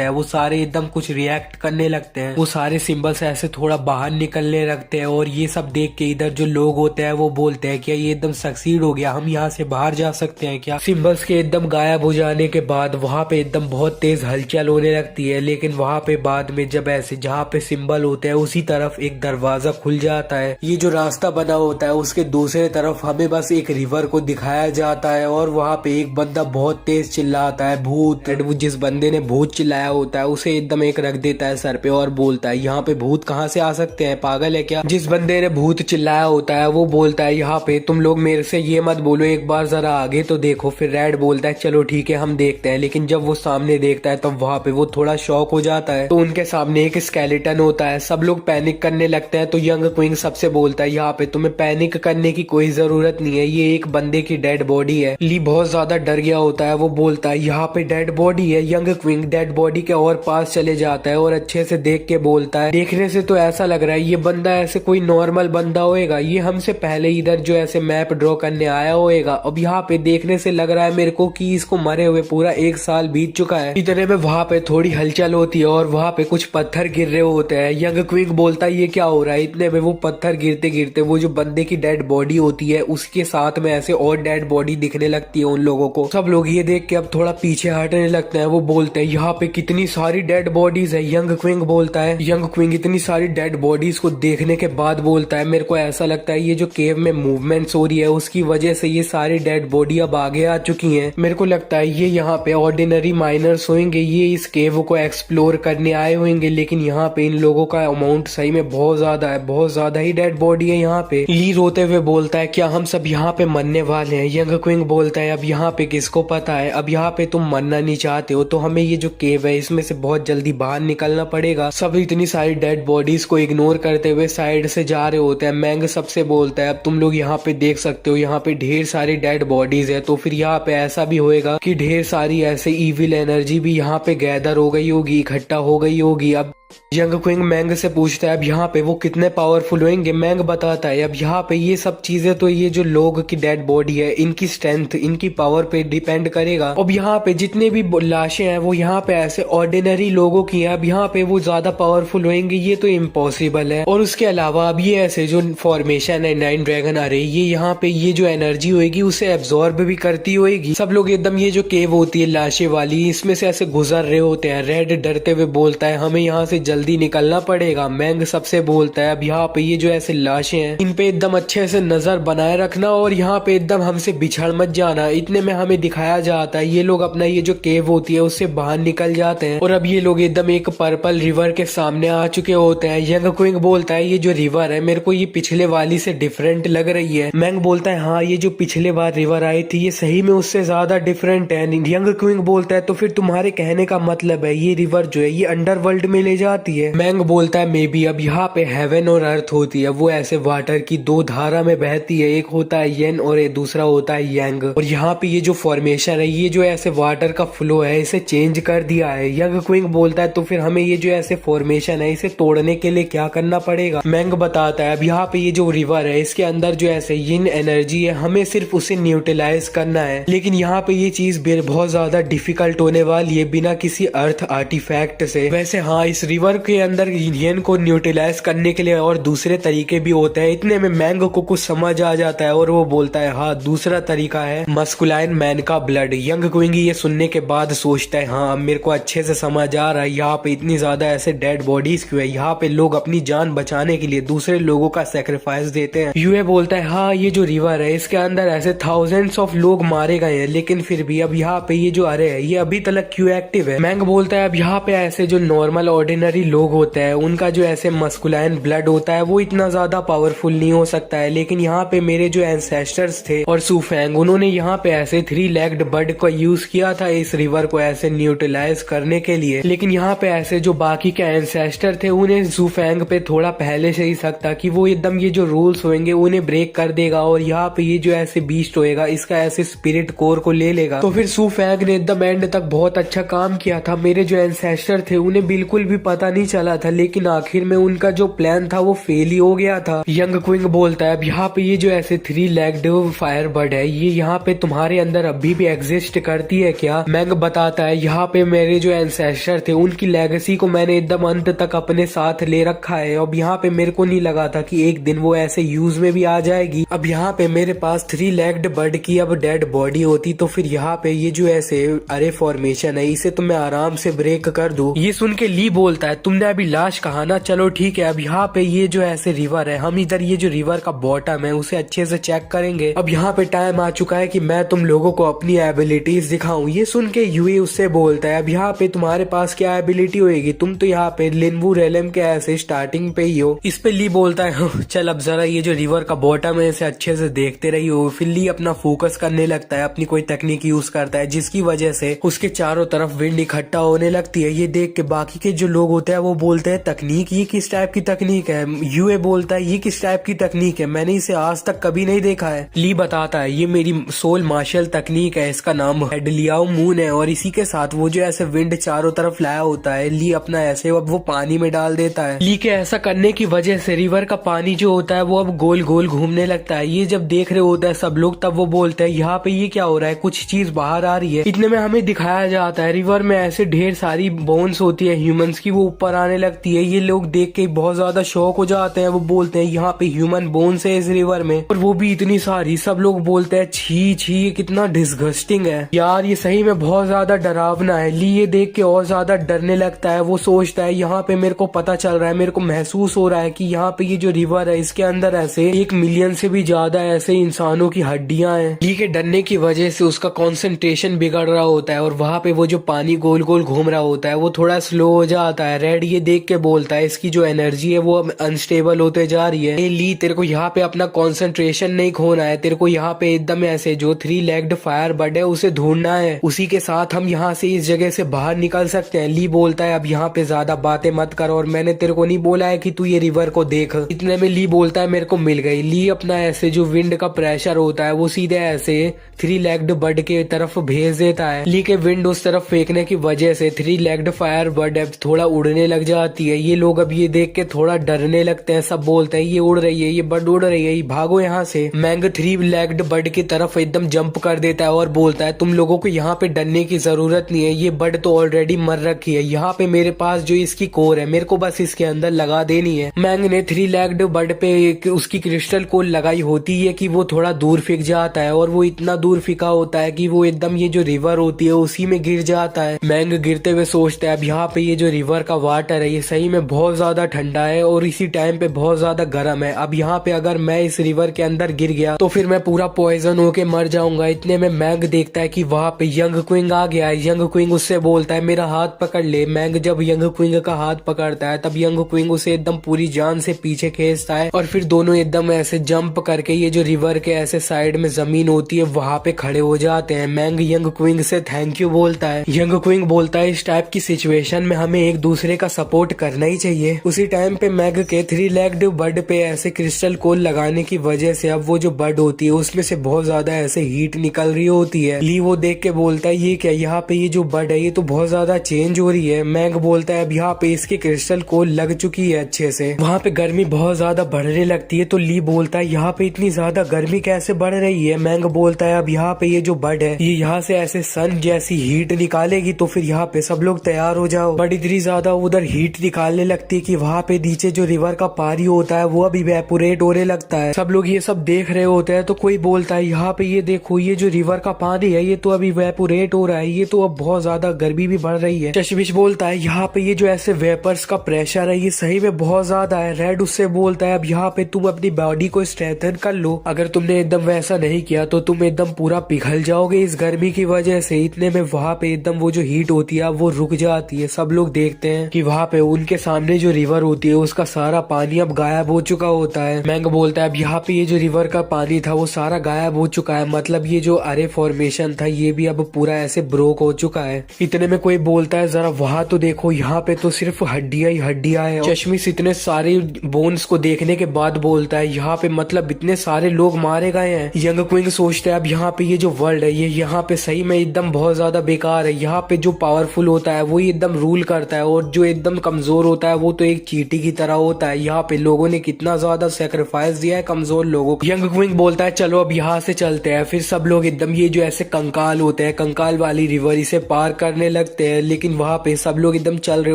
हैं वो सारे एकदम कुछ रिएक्ट करने लगते हैं। वो सारे सिंबल्स ऐसे थोड़ा बाहर निकलने लगते हैं और ये सब देख के इधर जो लोग होते हैं वो बोलते हैं कि ये एकदम सक्सीड हो गया, हम यहाँ से बाहर जा सकते हैं क्या। सिंबल्स के एकदम गायब हो जाने के बाद वहाँ पे एकदम बहुत तेज हलचल होने लगती है, लेकिन वहाँ पे बाद में जब ऐसे जहाँ पे सिंबल होते हैं उसी तरफ एक दरवाजा खुल जाता है। ये जो रास्ता बना होता है उसके दूसरे तरफ हमें बस एक रिवर को दिखाया जाता है और वहाँ पे एक बंदा बहुत तेज चिल्लाता है भूत। वो जिस बंदे ने भूत चिल्लाया होता है उसे एकदम एक रख देता है सर पे और बोलता है यहाँ पे भूत कहाँ से आ सकते हैं, पागल है क्या। जिस बंदे ने भूत चिल्लाया होता है वो बोलता है यहाँ पे तुम लोग मेरे से ये मत बोलो, एक बार जरा आगे तो देखो। फिर रेड बोलता है चलो ठीक है हम देखते हैं, लेकिन जब वो सामने देखता है तब वहाँ पे वो थोड़ा शॉक हो जाता है। तो उनके सामने एक स्केलेटन होता है, सब लोग पैनिक करने लगते हैं। तो यंग क्विंग सबसे बोलता है यहाँ पे तुम्हें पैनिक करने की कोई जरूरत नहीं है, ये एक बंदे की डेड बॉडी है। ली बहुत ज्यादा डर मर गया होता है वो बोलता है यहाँ पे डेड बॉडी है। यंग क्विंग डेड बॉडी के और पास चले जाता है और अच्छे से देख के बोलता है देखने से तो ऐसा लग रहा है ये बंदा ऐसे कोई नॉर्मल बंदा होएगा, ये हमसे पहले इधर जो ऐसे मैप ड्रॉ करने आया होएगा। अब यहाँ पे देखने से लग रहा है मेरे को कि इसको मरे हुए पूरा 1 साल बीत चुका है। इतने में वहाँ पे थोड़ी हलचल होती है और वहाँ पे कुछ पत्थर गिर रहे होते हैं। यंग क्विंग बोलता है ये क्या हो रहा है। इतने में वो पत्थर गिरते गिरते वो जो बंदे की डेड बॉडी होती है उसके साथ में ऐसे और डेड बॉडी दिखने लगती है उन लोगों को। सब लोग ये देख के अब थोड़ा पीछे हटने लगते हैं। वो बोलते हैं यहाँ पे कितनी सारी डेड बॉडीज है। यंग क्विंग बोलता है, यंग क्विंग इतनी सारी डेड बॉडीज को देखने के बाद बोलता है मेरे को ऐसा लगता है ये जो केव में मूवमेंट्स हो रही है उसकी वजह से ये सारी डेड बॉडी अब आगे आ चुकी हैं। मेरे को लगता है ये यहाँ पे ऑर्डिनरी माइनर्स होंगे, ये इस केव को एक्सप्लोर करने आए होंगे, लेकिन यहाँ पे इन लोगों का अमाउंट सही में बहुत ज्यादा है, बहुत ज्यादा ही डेड बॉडी है यहाँ पे। ली रोते हुए बोलता है क्या हम सब यहाँ पे मरने वाले हैं। यंग क्विंग बोलता है अब यहाँ पे किसको पता है, अब यहाँ पे तुम मरना नहीं चाहते हो तो हमें ये जो केव है इसमें से बहुत जल्दी बाहर निकलना पड़ेगा। सब इतनी सारी डेड बॉडीज को इग्नोर करते हुए साइड से जा रहे होते हैं। मैंग सबसे बोलता है अब तुम लोग यहाँ पे देख सकते हो यहाँ पे ढेर सारी डेड बॉडीज है, तो फिर यहाँ पे ऐसा भी होएगा कि ढेर सारी ऐसे इविल एनर्जी भी यहाँ पे गैदर हो गई होगी, इकट्ठा हो गई होगी। अब यंग क्विंग मैंग से पूछता है अब यहाँ पे वो कितने पावरफुल होंगे। मैंग बताता है अब यहाँ पे ये सब चीजें तो ये जो लोग की डेड बॉडी है इनकी स्ट्रेंथ, इनकी पावर पे डिपेंड करेगा। अब यहाँ पे जितने भी लाशें हैं वो यहाँ पे ऐसे ऑर्डिनरी लोगों की है, अब यहाँ पे वो ज्यादा पावरफुल होंगे ये तो इम्पॉसिबल है। और उसके अलावा अब ये ऐसे जो फॉर्मेशन है 9 ड्रैगन अरे ये यहाँ पे ये जो एनर्जी होगी उसे एब्जॉर्ब भी करती होगी। सब लोग एकदम ये जो केव होती है लाशें वाली इसमें से ऐसे गुजर रहे होते हैं। रेड डरते हुए बोलता है हमें यहाँ से जल्दी निकलना पड़ेगा। मैंग सबसे बोलता है अब यहाँ पे ये जो ऐसे लाशें हैं इन पे एकदम अच्छे से नजर बनाए रखना और यहाँ पे एकदम हमसे बिछड़ मत जाना। इतने में हमें दिखाया जाता है ये लोग अपना ये जो केव होती है उससे बाहर निकल जाते हैं और अब ये लोग एकदम एक पर्पल रिवर के सामने आ चुके होते हैं। यंग क्विंग बोलता है ये जो रिवर है मेरे को ये पिछले वाली से डिफरेंट लग रही है। मैंग बोलता है हाँ ये जो पिछले बार रिवर आई थी ये सही में उससे ज्यादा डिफरेंट है। यंग क्विंग बोलता है तो फिर तुम्हारे कहने का मतलब है ये रिवर जो है ये अंडरवर्ल्ड में ले जाती है। मैंग बोलता है मे बी अब यहाँ पे हेवन और अर्थ होती है वो ऐसे वाटर की 2 धारा में बहती है, एक होता है येन और एक दूसरा होता है यांग। और यहाँ पे ये जो फॉर्मेशन है ये जो ऐसे वाटर का फ्लो है इसे चेंज कर दिया है। यंग क्विंग बोलता है तो फिर हमें ये जो ऐसे फॉर्मेशन है इसे तोड़ने के लिए क्या करना पड़ेगा। मैंग बताता है अब यहाँ पे ये जो रिवर है इसके अंदर जो ऐसे यिन एनर्जी है हमें सिर्फ उसे न्यूट्रलाइज करना है, लेकिन यहाँ पे ये चीज बहुत ज्यादा डिफिकल्ट होने वाली है बिना किसी अर्थ आर्टिफैक्ट से। वैसे हाँ इस रिवर के अंदर यिन को न्यूट्रलाइज करने के लिए और दूसरे तरीके भी होते हैं। इतने में मैंग को कुछ समझ आ जाता है और वो बोलता है हाँ दूसरा तरीका है मस्कुलाइन मैन का ब्लड। यंग क्विंग ये सुनने के बाद सोचता है हाँ मेरे को अच्छे से समझ आ रहा है यहाँ पे इतनी ज्यादा ऐसे डेड बॉडीज क्यों है, यहाँ पे लोग अपनी जान बचाने के लिए दूसरे लोगों का सेक्रीफाइस देते हैं। यूए बोलता है हाँ ये जो रिवर है इसके अंदर ऐसे थाउजेंड्स ऑफ लोग मारे गए हैं, लेकिन फिर भी अब यहाँ पे ये जो अरे है ये अभी तक क्यों एक्टिव है। मैंग बोलता है अब यहाँ पे ऐसे जो नॉर्मल ऑर्डिनरी लोग होते हैं उनका जो ऐसे मस्कुलाइन ब्लड होता है वो इतना ज्यादा पावरफुल नहीं हो सकता है, लेकिन यहाँ पे मेरे जो एंसेस्टर्स थे और सुफेंग उन्होंने यहाँ पे ऐसे 3 लेग्ड बर्ड का यूज किया था इस रिवर को ऐसे न्यूट्रलाइज करने के लिए। लेकिन यहाँ पे ऐसे जो बाकी के एंसेस्टर थे उन्हें सुफेंग पे थोड़ा पहले से ही शक था कि वो एकदम ये जो रूल्स होंगे उन्हें ब्रेक कर देगा और यहाँ पे ये जो ऐसे बीस्ट होएगा इसका ऐसे स्पिरिट कोर को ले लेगा। तो फिर सुफेंग ने एकदम एंड तक बहुत अच्छा काम किया था। मेरे जो एंसेस्टर थे उन्हें बिल्कुल भी पता नहीं चला था, लेकिन आखिर में उनका जो प्लान था वो फेल ही हो गया था। यंग क्विंग बोलता है अब यहाँ पे ये जो ऐसे 3 लेग्ड फायर बर्ड है ये यहाँ पे तुम्हारे अंदर अभी भी एग्जिस्ट करती है क्या। मैंग बताता है यहाँ पे मेरे जो एंसेस्टर थे उनकी लेगेसी को मैंने एकदम अंत तक अपने साथ ले रखा है। अब यहाँ पे मेरे को नहीं लगा था कि एक दिन वो ऐसे यूज में भी आ जाएगी। अब यहाँ पे मेरे पास 3 लेग्ड बर्ड की अब डेड बॉडी होती तो फिर यहाँ पे ये जो ऐसे अरे फॉर्मेशन है इसे तो मैं आराम से ब्रेक कर दूं। ये सुन के ली बोलता है तुमने अभी लाश कहा ना, चलो ठीक है अब यहाँ पे ये जो ऐसे रिवर है हम इधर ये जो रिवर का बॉटम है उसे अच्छे से चेक करेंगे। अब यहाँ पे टाइम आ चुका है कि मैं तुम लोगों को अपनी एबिलिटीज दिखाऊं। ये सुन के यूए उससे बोलता है अब यहाँ पे तुम्हारे पास क्या एबिलिटी होगी, तुम तो यहाँ पे लिनवू रेलम के ऐसे स्टार्टिंग पे ही हो। इस पे ली बोलता है चल अब जरा ये जो रिवर का बॉटम है इसे अच्छे से देखते रही हो। फिर ली अपना फोकस करने लगता है, अपनी कोई टेक्निक यूज करता है जिसकी वजह से उसके चारों तरफ विंड इकट्ठा होने लगती है। ये देख के बाकी के जो लोग होते होते हैं वो बोलते हैं तकनीक, ये किस टाइप की तकनीक है। यूए बोलता है ये किस टाइप की तकनीक है, मैंने इसे आज तक कभी नहीं देखा है। ली बताता है ये मेरी सोल मार्शल तकनीक है, इसका नाम लियाओ मून है। और इसी के साथ वो जो ऐसे विंड चारों तरफ लाया होता है, ली अपना ऐसे अब वो पानी में डाल देता है। ली के ऐसा करने की वजह से रिवर का पानी जो होता है वो अब गोल गोल घूमने लगता है। ये जब देख रहे होते हैं सब लोग, तब वो बोलते हैं यहाँ पे ये क्या हो रहा है, कुछ चीज बाहर आ रही है। इतने में हमें दिखाया जाता है रिवर में ऐसे ढेर सारी बोन्स होती है ह्यूमंस की, वो ऊपर आने लगती है। ये लोग देख के बहुत ज्यादा शॉक हो जाते हैं, वो बोलते हैं यहाँ पे ह्यूमन बोन्स है इस रिवर में, और वो भी इतनी सारी। सब लोग बोलते हैं छी छी कितना डिस्गस्टिंग है यार, ये सही में बहुत ज्यादा डरावना है। ली ये देख के और ज्यादा डरने लगता है। वो सोचता है यहाँ पे मेरे को पता चल रहा है, मेरे को महसूस हो रहा है कि यहाँ पे ये जो रिवर है इसके अंदर ऐसे 1 मिलियन से भी ज्यादा ऐसे इंसानों की हड्डियां हैं। ली के डरने की वजह से उसका कंसंट्रेशन बिगड़ रहा होता है और वहां पे वो जो पानी गोल गोल घूम रहा होता है वो थोड़ा स्लो हो जाता है। रेड ये देख के बोलता है इसकी जो एनर्जी है वो अब अनस्टेबल होते जा रही है। ली तेरे को यहाँ पे अपना कंसंट्रेशन नहीं खोना है, तेरे को यहाँ पे एकदम ऐसे जो 3 लेग्ड फायर बर्ड है उसे ढूंढना है, उसी के साथ हम यहाँ से इस जगह से बाहर निकल सकते हैं। ली बोलता है अब यहाँ पे ज्यादा बातें मत कर, और मैंने तेरे को नहीं बोला है कि तू ये रिवर को देख। इतने में ली बोलता है मेरे को मिल गई। ली अपना ऐसे जो विंड का प्रेशर होता है वो सीधे ऐसे 3 लेग्ड बर्ड के तरफ भेज देता है। ली के विंड उस तरफ फेंकने की वजह से 3 लेग्ड फायर बर्ड अब थोड़ा उड़ने लग जाती है। ये लोग अब ये देख के थोड़ा डरने लगते हैं, सब बोलते हैं ये उड़ रही है, ये बर्ड उड़ रही है, ये भागो यहाँ से। मैंग 3 लेग्ड बर्ड की तरफ एकदम जंप कर देता है और बोलता है तुम लोगों को यहाँ पे डरने की जरूरत नहीं है, ये बर्ड तो ऑलरेडी मर रखी है। यहाँ पे मेरे पास जो इसकी कोर है मेरे को बस इसके अंदर लगा देनी है। मैंग ने 3 लेग्ड बर्ड पे उसकी क्रिस्टल कोल लगाई होती है कि वो थोड़ा दूर फेंक जाता है, और वो इतना दूर फेंका होता है कि वो एकदम ये जो रिवर होती है उसी में गिर जाता है। मैंग गिरते हुए सोचता है अब यहाँ पे ये जो रिवर का वाटर है ये सही में बहुत ज्यादा ठंडा है और इसी टाइम पे बहुत ज्यादा गर्म है। अब यहाँ पे अगर मैं इस रिवर के अंदर गिर गया तो फिर मैं पूरा पॉइजन होके मर जाऊंगा। इतने में मैंग देखता है कि वहाँ पे यंग क्विंग आ गया है। यंग क्विंग उससे बोलता है मेरा हाथ पकड़ ले। मैंग जब यंग क्विंग का हाथ पकड़ता है तब यंग क्विंग उसे एकदम पूरी जान से पीछे खींचता है और फिर दोनों एकदम ऐसे जंप करके ये जो रिवर के ऐसे साइड में जमीन होती है वहाँ पे खड़े हो जाते हैं। मैंग यंग क्विंग से थैंक यू बोलता है। यंग क्विंग बोलता है इस टाइप की सिचुएशन में हमें एक दूसरे का सपोर्ट करना ही चाहिए। उसी टाइम पे मैग के 3 लेग्ड बर्ड पे ऐसे क्रिस्टल कोल लगाने की वजह से अब वो जो बर्ड होती है उसमें से बहुत ज्यादा ऐसे हीट निकल रही होती है। ली वो देख के बोलता है ये क्या, यहाँ पे ये जो बर्ड है ये तो बहुत ज्यादा चेंज हो रही है। मैग बोलता है अब यहाँ पे इसके क्रिस्टल कोल लग चुकी है अच्छे से, वहाँ पे गर्मी बहुत ज्यादा बढ़ने लगती है। तो ली बोलता है यहाँ पे इतनी ज्यादा गर्मी कैसे बढ़ रही है। मैंग बोलता है अब यहाँ पे ये जो बर्ड है ये यहाँ से ऐसे सन जैसी हीट निकालेगी तो फिर यहाँ पे सब लोग तैयार हो जाओ। बर्ड इतनी ज्यादा उधर हीट निकालने लगती है कि वहाँ पे नीचे जो रिवर का पानी होता है वो अब इवेपोरेट होने लगता है। सब लोग ये सब देख रहे होते हैं तो कोई बोलता है यहाँ पे ये देखो ये जो रिवर का पानी है ये तो अब इवेपोरेट हो रहा है, ये तो अब बहुत ज्यादा गर्मी भी बढ़ रही है। चशविश बोलता है यहाँ पे ये जो ऐसे वेपर्स का प्रेशर है ये सही में बहुत ज्यादा है। रेड उससे बोलता है अब यहाँ पे तुम अपनी बॉडी को स्ट्रेंथन कर लो, अगर तुमने एकदम वैसा नहीं किया तो तुम एकदम पूरा पिघल जाओगे इस गर्मी की वजह से। इतने में वहाँ पे एकदम वो जो हीट होती है वो रुक जाती है। सब लोग देखते हैं कि वहाँ पे उनके सामने जो रिवर होती है उसका सारा पानी अब गायब हो चुका होता है। मैंग बोलता है अब यहाँ पे ये जो रिवर का पानी था वो सारा गायब हो चुका है, मतलब ये जो अरे फॉर्मेशन था ये भी अब पूरा ऐसे ब्रोक हो चुका है। इतने में कोई बोलता है जरा वहाँ तो देखो यहाँ पे तो सिर्फ हड्डियां ही हड्डियां है। चश्मिश इतने सारे बोन्स को देखने के बाद बोलता है यहाँ पे मतलब इतने सारे लोग मारे गए हैं। यंग क्विंग सोचता है अब यहाँ पे ये जो वर्ल्ड है ये यहाँ पे सही में एकदम बहुत ज्यादा बेकार है। यहाँ पे जो पावरफुल होता है वो एकदम रूल करता है और जो एकदम कमजोर होता है वो तो एक चींटी की तरह होता है। यहाँ पे लोगों ने कितना ज्यादा सेक्रीफाइस दिया है कमजोर लोगों को। यंग क्विंग बोलता है चलो अब यहाँ से चलते हैं। फिर सब लोग एकदम ये जो ऐसे कंकाल होते हैं, कंकाल वाली रिवर इसे पार करने लगते हैं। लेकिन वहाँ पे सब लोग एकदम चल रहे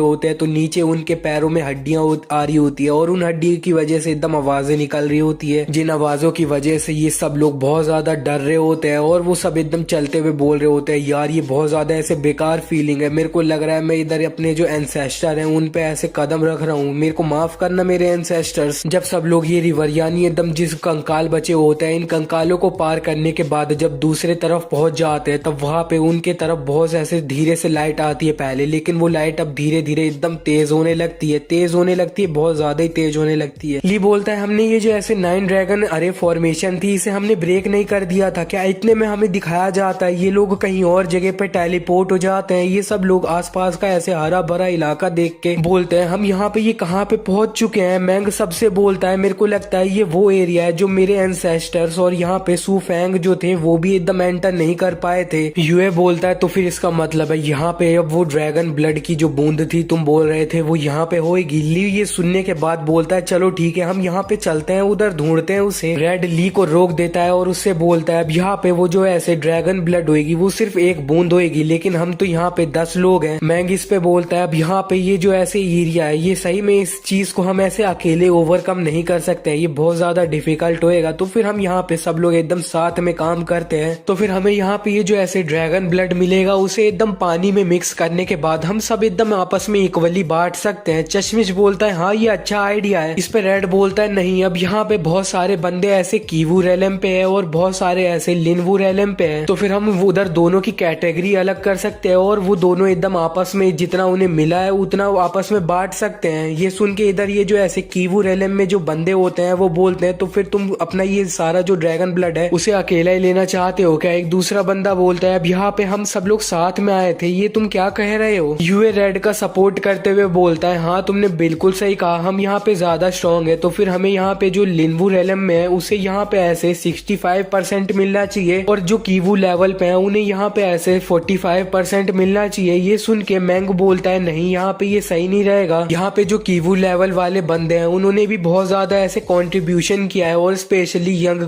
होते हैं तो नीचे उनके पैरों में हड्डियां आ रही होती है और उन हड्डियों की वजह से एकदम आवाजें निकल रही होती है, जिन आवाजों की वजह से ये सब लोग बहुत ज्यादा डर रहे होते हैं और वो सब एकदम चलते हुए बोल रहे होते हैं यार ये बहुत ज्यादा ऐसे बेकार फीलिंग है, मेरे को लग रहा है मैं इधर अपने जो एंसेस्टर हैं उन पे ऐसे कदम रख रहा हूँ, मेरे को माफ करना मेरे एंसेस्टर्स। जब सब लोग ये रिवर यानी एकदम जिस कंकाल बचे होते हैं इन कंकालों को पार करने के बाद जब दूसरे तरफ पहुंच जाते हैं तब वहां पे उनके तरफ बहुत ऐसे धीरे से लाइट आती है पहले, लेकिन वो लाइट अब धीरे धीरे एकदम तेज होने लगती है, बहुत ज्यादा ही तेज होने लगती है। ली बोलता है हमने ये जो ऐसे 9 ड्रैगन अरे फॉर्मेशन थी इसे हमने ब्रेक नहीं कर दिया था क्या? इतने में हमें दिखाया जाता है ये लोग कहीं और जगह पे टेलीपोर्ट हो जाते हैं। ये सब लोग आसपास का ऐसे हरा भरा इलाका इलाका देख के बोलते हैं हम यहाँ पे ये कहाँ पे पहुंच चुके हैं। मैंग सबसे बोलता है मेरे को लगता है ये वो एरिया है जो मेरे एंसेस्टर्स और यहाँ पे सू फैंग जो थे वो भी एकदम एंटर नहीं कर पाए थे। यूए बोलता है तो फिर इसका मतलब है यहाँ पे अब वो ड्रैगन ब्लड की जो बूंद थी तुम बोल रहे थे वो यहाँ पे होएगी। ली ये सुनने के बाद बोलता है चलो ठीक है हम यहाँ पे चलते हैं, उधर ढूंढते हैं उसे। रेड ली को रोक देता है और उससे बोलता है अब यहाँ पे वो जो ऐसे ड्रैगन ब्लड होएगी वो सिर्फ एक बूंद होएगी, लेकिन हम तो यहाँ पे 10 लोग हैं। मैंग इस पे बोलता है अब यहाँ पे ये जो ऐसे एरिया है ये सही में इस चीज को हम ऐसे अकेले ओवरकम नहीं कर सकते हैं, ये बहुत ज्यादा डिफिकल्ट होएगा। तो फिर हम यहाँ पे सब लोग एकदम साथ में काम करते हैं। तो फिर हमें यहाँ पे ये जो ऐसे ड्रैगन ब्लड मिलेगा उसे एकदम पानी में मिक्स करने के बाद हम सब एकदम आपस में इक्वली बांट सकते हैं। चश्मिश बोलता है हाँ ये अच्छा आइडिया है। इस पे रेड बोलता है नहीं, अब यहाँ पे बहुत सारे बंदे ऐसे कीवू रेलम पे है और बहुत सारे ऐसे लिनवू रेलम पे है, तो फिर हम उधर दोनों की कैटेगरी अलग कर सकते हैं और वो दोनों एकदम आपस में जितना उन्हें मिला है उतना आपस में बांट सकते हैं। ये सुन के इधर ये जो ऐसे कीवू रेलम में जो बंदे होते हैं वो बोलते हैं तो फिर तुम अपना ये सारा जो ड्रैगन ब्लड है उसे अकेला ही लेना चाहते हो क्या? एक दूसरा बंदा बोलता है अब यहाँ पे हम सब लोग साथ में आए थे, ये तुम क्या कह रहे हो? यूए रेड का सपोर्ट करते हुए बोलता है हाँ तुमने बिल्कुल सही कहा, हम यहाँ पे ज्यादा स्ट्रॉन्ग है। तो फिर हमें यहाँ पे जो लिनवू रेलम में है उसे यहाँ पे ऐसे 65% मिलना चाहिए और जो कीवू लेवल पे है उन्हें यहाँ पे ऐसे 45% मिलना चाहिए। ये सुन के मैंग बोलता है नहीं यहाँ पे ये सही नहीं रहेगा, यहाँ पे जो कीवू लेवल वाले बंदे हैं उन्होंने भी बहुत ज्यादा ऐसे कंट्रीब्यूशन किया है और स्पेशली यंग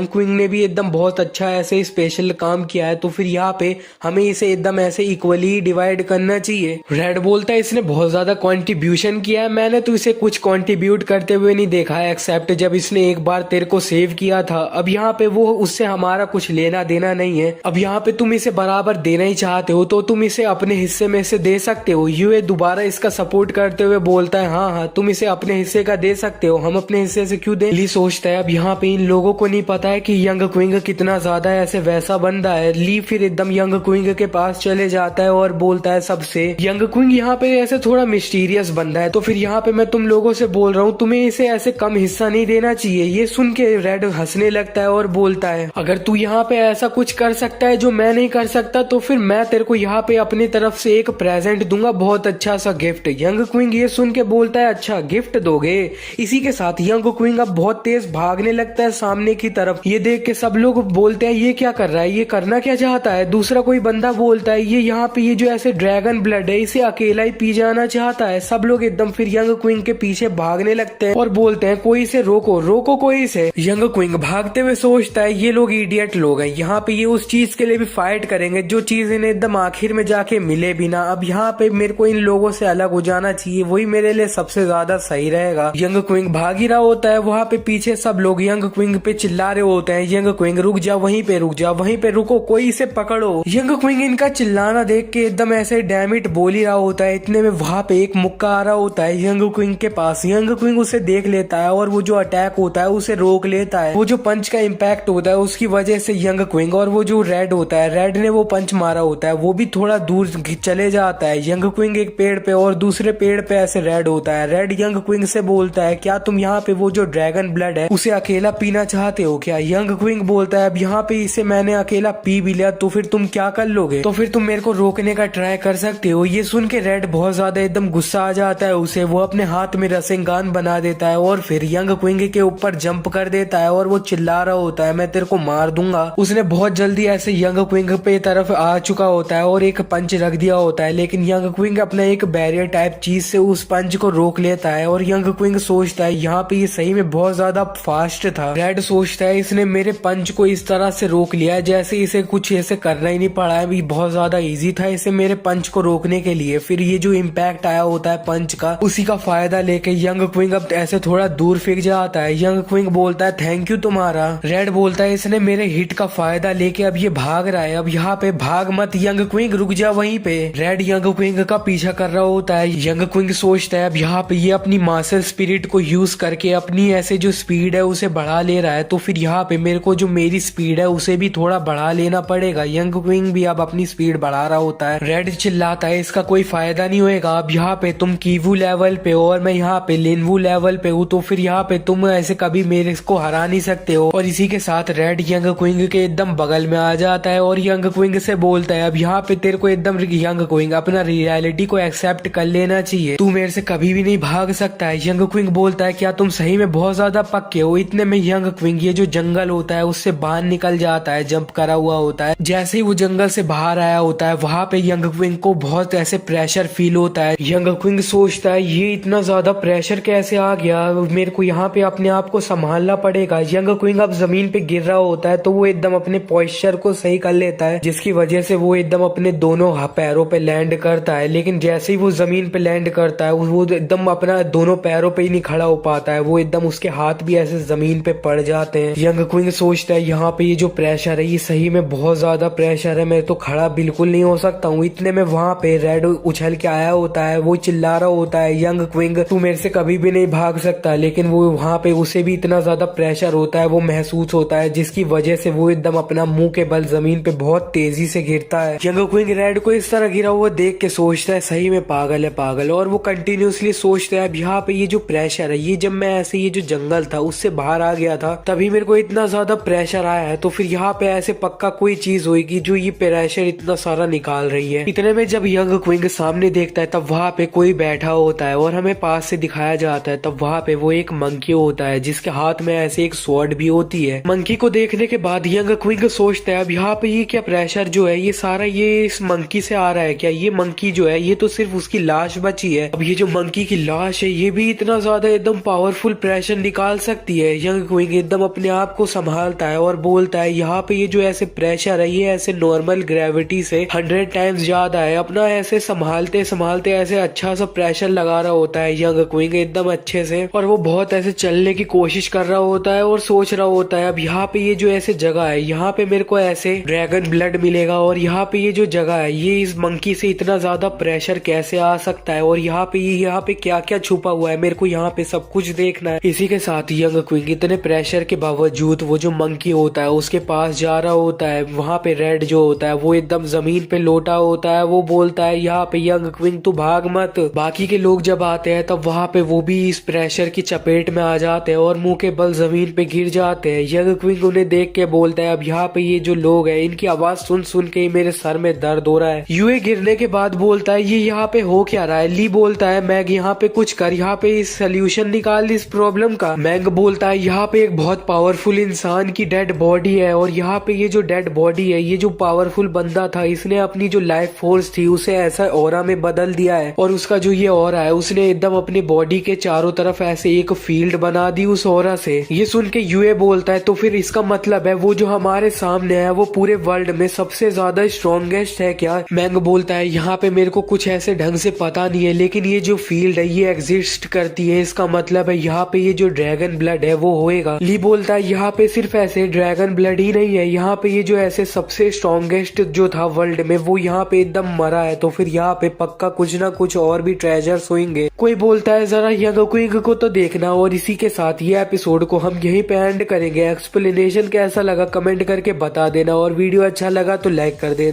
क्विंग ने भी एकदम बहुत अच्छा ऐसे स्पेशल काम किया है। तो फिर यहाँ पे हमें इसे एकदम ऐसे इक्वली डिवाइड करना चाहिए। रेड बोलता है इसने बहुत ज्यादा कंट्रीब्यूशन किया है, मैंने तो इसे कुछ कंट्रीब्यूट करते हुए नहीं देखा है एक्सेप्ट जब इसने एक बार तेरे को सेव किया था। अब यहाँ पे वो उससे हमारा कुछ लेना देना नहीं है, अब यहाँ पे तुम इसे बराबर देना ही चाहते हो तो तुम इसे अपने हिस्से में से दे सकते हो। यूए दोबारा इसका सपोर्ट करते हुए बोलता है हाँ तुम इसे अपने हिस्से का दे सकते हो, हम अपने हिस्से से क्यों दें? ली सोचता है अब यहाँ पे इन लोगों को नहीं पता है कि यंग क्विंग कितना ज्यादा ऐसे वैसा बंदा है। ली फिर एकदम यंग क्विंग के पास चले जाता है और बोलता है सबसे यंग क्विंग यहाँ पे ऐसे थोड़ा मिस्टीरियस बंदा है, तो फिर यहाँ पे मैं तुम लोगों से बोल रहा हूँ तुम्हें इसे ऐसे कम हिस्सा नहीं देना चाहिए। ये सुन के रेड हंसने लगता है और बोलता है अगर तू यहाँ पे ऐसा कुछ कर सकता है जो मैं नहीं कर सकता तो फिर मैं तेरे को यहाँ पे अपनी तरफ से एक प्रेजेंट दूंगा, बहुत अच्छा सा गिफ्ट। यंग क्विंग ये सुन के बोलता है अच्छा गिफ्ट दोगे? इसी के साथ यंग क्विंग अब बहुत तेज भागने लगता है सामने की तरफ। ये देख के सब लोग बोलते हैं ये क्या कर रहा है, ये करना क्या चाहता है? दूसरा कोई बंदा बोलता है ये यहाँ पे ये जो ऐसे ड्रैगन ब्लड है इसे अकेला ही पी जाना चाहता है। सब लोग एकदम फिर यंग क्विंग के पीछे भागने लगते हैं और बोलते हैं कोई इसे रोको रोको कोई इसे। यंग क्विंग भागते हुए सोचता है ये लोग इडियट लोग हैं, यहाँ पे ये उस चीज के लिए भी फाइट करेंगे जो चीज इन्हें एकदम आखिर में जाके मिले भी ना। अब यहाँ पे मेरे को इन लोगों से अलग हो जाना चाहिए, वही मेरे लिए सबसे ज्यादा सही रहेगा। यंग क्विंग भाग ही रहा होता है, वहाँ पे पीछे सब लोग यंग क्विंग पे चिल्ला रहे होते हैं यंग क्विंग रुक जा, वहीं पे रुक जा, वहीं पे रुको, कोई इसे पकड़ो। यंग क्विंग इनका चिल्लाना देख के एकदम ऐसे डैमिट बोल ही रहा होता है, इतने में वहाँ पे एक मुक्का आ रहा होता है यंग क्विंग के पास। यंग क्विंग उसे देख लेता है और वो जो अटैक होता है उसे रोक लेता है। वो जो पंच का इम्पैक्ट होता है उसकी वजह से यंग क्विंग और वो जो रेड होता है, रेड ने वो पंच मारा होता है, वो भी थोड़ा दूर चले जाता है। यंग क्विंग एक पेड़ पे और दूसरे पेड़ पे ऐसे रेड होता है। रेड यंग क्विंग से बोलता है क्या तुम यहाँ पे वो जो ड्रैगन ब्लड है उसे अकेला पीना चाहते हो क्या? यंग क्विंग बोलता है अब यहाँ पे इसे मैंने अकेला पी भी लिया तो फिर तुम क्या कर लोगे? तो फिर तुम मेरे को रोकने का ट्राई कर सकते हो। ये सुन के रेड बहुत ज्यादा एकदम गुस्सा आ जाता है उसे, वो अपने हाथ में रसेंगान बना देता है और फिर यंग क्विंग के ऊपर जंप कर देता है और वो चिल्ला रहा होता है मैं तेरे को मार दूंगा। उसने बहुत जल्दी ऐसे यंग क्विंग पे तरफ आ चुका होता है और एक पंच रख दिया होता है, लेकिन यंग क्विंग अपना एक बैरियर टाइप चीज से उस पंच को रोक लेता है और यंग क्विंग सोचता है यहाँ पे ये सही में बहुत ज्यादा फास्ट था। रेड सोचता है इसने मेरे पंच को इस तरह से रोक लिया है जैसे इसे कुछ ऐसे करना ही नहीं पड़ा है, बहुत ज्यादा इजी था इसे मेरे पंच को रोकने के लिए। फिर ये जो इम्पैक्ट आया होता है पंच का उसी का फायदा लेके यंग क्विंग अब ऐसे थोड़ा दूर फेंक जाता है। यंग क्विंग बोलता है थैंक यू तुम्हारा। रेड बोलता है इसने मेरे हिट का फायदा लेके अब ये भाग रहा है, अब यहाँ पे भाग मत यंग क्विंग, रुक जा वहीं पे। रेड यंग क्विंग का पीछा कर रहा होता है। यंग क्विंग सोचता है अब यहाँ पे ये अपनी मार्शल स्पिरिट को यूज करके अपनी ऐसे जो स्पीड है उसे बढ़ा ले रहा है, तो फिर यहाँ पे मेरे को जो मेरी स्पीड है उसे भी थोड़ा बढ़ा लेना पड़ेगा। यंग क्विंग भी अब अपनी स्पीड बढ़ा रहा होता है। रेड चिल्लाता है इसका कोई फायदा नहीं होएगा, अब यहाँ पे तुम कीवू लेवल पे हो और मैं यहाँ पे लिनवू लेवल पे हूँ, तो फिर यहाँ पे तुम ऐसे कभी मेरे को हरा नहीं सकते हो। और इसी के साथ रेड यंग क्विंग के एकदम बगल में आ जाता है और यंग क्विंग से बोलता है अब यहाँ पे तेरे को एकदम यंग क्विंग अपना रियलिटी को एक्सेप्ट एक्सेप्ट कर लेना चाहिए, तू मेरे से कभी भी नहीं भाग सकता है। यंग क्विंग बोलता है क्या तुम सही में बहुत ज्यादा पक्के हो? इतने में यंग क्विंग ये जो जंगल होता है उससे बाहर निकल जाता है, जंप करा हुआ होता है। जैसे ही वो जंगल से बाहर आया होता है वहां पे यंग क्विंग को बहुत ऐसे प्रेशर फील होता है। यंग क्विंग सोचता है ये इतना ज्यादा प्रेशर कैसे आ गया, मेरे को यहाँ पे अपने आप को संभालना पड़ेगा। यंग क्विंग अब जमीन पे गिर रहा होता है तो वो एकदम अपने पॉइस्चर को सही कर लेता है, जिसकी वजह से वो एकदम अपने दोनों पैरों पे लैंड करता है। लेकिन जैसे ही वो जमीन पे लैंड करता है वो एकदम अपना दोनों पैरों पे ही नहीं खड़ा हो पाता है, वो एकदम उसके हाथ भी ऐसे जमीन पे पड़ जाते हैं। यंग क्विंग सोचता है यहाँ पे ये जो प्रेशर है ये सही में बहुत ज्यादा प्रेशर है, मैं तो खड़ा बिल्कुल नहीं हो सकता हूँ। इतने में वहां पे रेड उछल के आया होता है, वो चिल्ला रहा होता है यंग क्विंग तू मेरे से कभी भी नहीं भाग सकता। लेकिन वो वहां पे उसे भी इतना ज्यादा प्रेशर होता है, वो महसूस होता है, जिसकी वजह से वो एकदम अपना मुंह के बल जमीन पे बहुत तेजी से गिरता है। यंग क्विंग रेड को इस तरह गिरा हुआ देख के सोचता है सही में पागल है पागल, और वो कंटिन्यूसली सोचता है अब यहाँ पे ये जो प्रेशर है ये जब मैं ऐसे ये जो जंगल था उससे बाहर आ गया था तभी मेरे को इतना ज्यादा प्रेशर आया है, तो फिर यहाँ पे ऐसे पक्का कोई चीज होगी जो ये प्रेशर इतना सारा निकाल रही है। इतने में जब यंग क्विंग सामने देखता है तब वहाँ पे कोई बैठा होता है और हमें पास से दिखाया जाता है तब वहाँ पे वो एक मंकी होता है जिसके हाथ में ऐसे एक स्वॉर्ड भी होती है। मंकी को देखने के बाद यंग क्विंग सोचता है अब यहाँ पे ये क्या प्रेशर जो है ये सारा ये इस मंकी से आ रहा है क्या? ये मंकी जो है ये तो सिर्फ उसकी लाश बची है, अब ये जो मंकी की लाश है ये भी इतना ज्यादा एकदम पावरफुल प्रेशर निकाल सकती है। यंग क्विंग एकदम अपने आप को संभालता है और बोलता है यहाँ पे ये जो ऐसे प्रेशर है ये ऐसे नॉर्मल ग्रेविटी से 100 टाइम्स ज्यादा है। अपना ऐसे संभालते संभालते ऐसे अच्छा सा प्रेशर लगा रहा होता है यंग क्विंग एकदम अच्छे से, और वो बहुत ऐसे चलने की कोशिश कर रहा होता है और सोच रहा होता है अब यहाँ पे ये जो ऐसे जगह है यहाँ पे मेरे को ऐसे ड्रैगन ब्लड मिलेगा, और यहाँ पे ये जो जगह है ये इस मंकी से इतना ज्यादा प्रेशर कैसे आ सकता है, और यहाँ पे क्या क्या छुपा हुआ है मेरे को यहाँ पे सब कुछ देखना है। इसी के साथ यंग क्विंग इतने प्रेशर के बावजूद वो जो मंकी होता है उसके पास जा रहा होता है। वहाँ पे रेड जो होता है वो एकदम जमीन पे लोटा होता है, वो बोलता है यहाँ पे यंग क्विंग तू भाग मत। बाकी के लोग जब आते हैं तब वहाँ पे वो भी इस प्रेशर की चपेट में आ जाते हैं और मुंह के बल जमीन पे गिर जाते हैं। यंग क्विंग उन्हें देख के बोलता है अब यहाँ पे ये जो लोग हैं इनकी आवाज सुन सुन के ही मेरे सर में दर्द हो रहा है। यूए गिरने के बाद बोलता है ये यहाँ पे हो क्या रहा है? ली बोलता है मैग यहाँ पे कुछ कर, यहाँ पे इस सोल्यूशन निकाल इस प्रॉब्लम का। मैग बोलता है यहाँ पे एक बहुत पावरफुल इंसान की डेड बॉडी है, और यहाँ पे ये जो डेड बॉडी है ये जो पावरफुल बंदा था इसने अपनी जो लाइफ फोर्स थी उसे ऐसा ऑरा में बदल दिया है, और उसका जो ये ऑरा है उसने एकदम अपने बॉडी के चारों तरफ ऐसे एक फील्ड बना दी उस ऑरा से। ये सुन के यूए बोलता है तो फिर इसका मतलब है वो जो हमारे सामने है वो पूरे वर्ल्ड में सबसे ज्यादा स्ट्रॉन्गेस्ट है क्या? मैंग बोलता है यहाँ पे मेरे को कुछ ऐसे ढंग से पता नहीं है लेकिन ये जो फील्ड है ये एग्जिस्ट करती है, इसका मतलब है यहाँ पे ये जो ड्रैगन ब्लड है वो होएगा। ली बोलता है यहाँ पे सिर्फ ऐसे ड्रैगन ब्लड ही नहीं है, यहाँ पे ये जो ऐसे सबसे स्ट्रॉन्गेस्ट जो था वर्ल्ड में वो यहाँ पे एकदम मरा है, तो फिर यहाँ पे पक्का कुछ ना कुछ और भी ट्रेजर्स होंगे। कोई बोलता है जरा यंग क्विंग को तो देखना। और इसी के साथ ये एपिसोड को हम यहीं पे एंड करेंगे। एक्सप्लेनेशन कैसा लगा कमेंट करके बता देना, और वीडियो अच्छा लगा तो लाइक कर देना।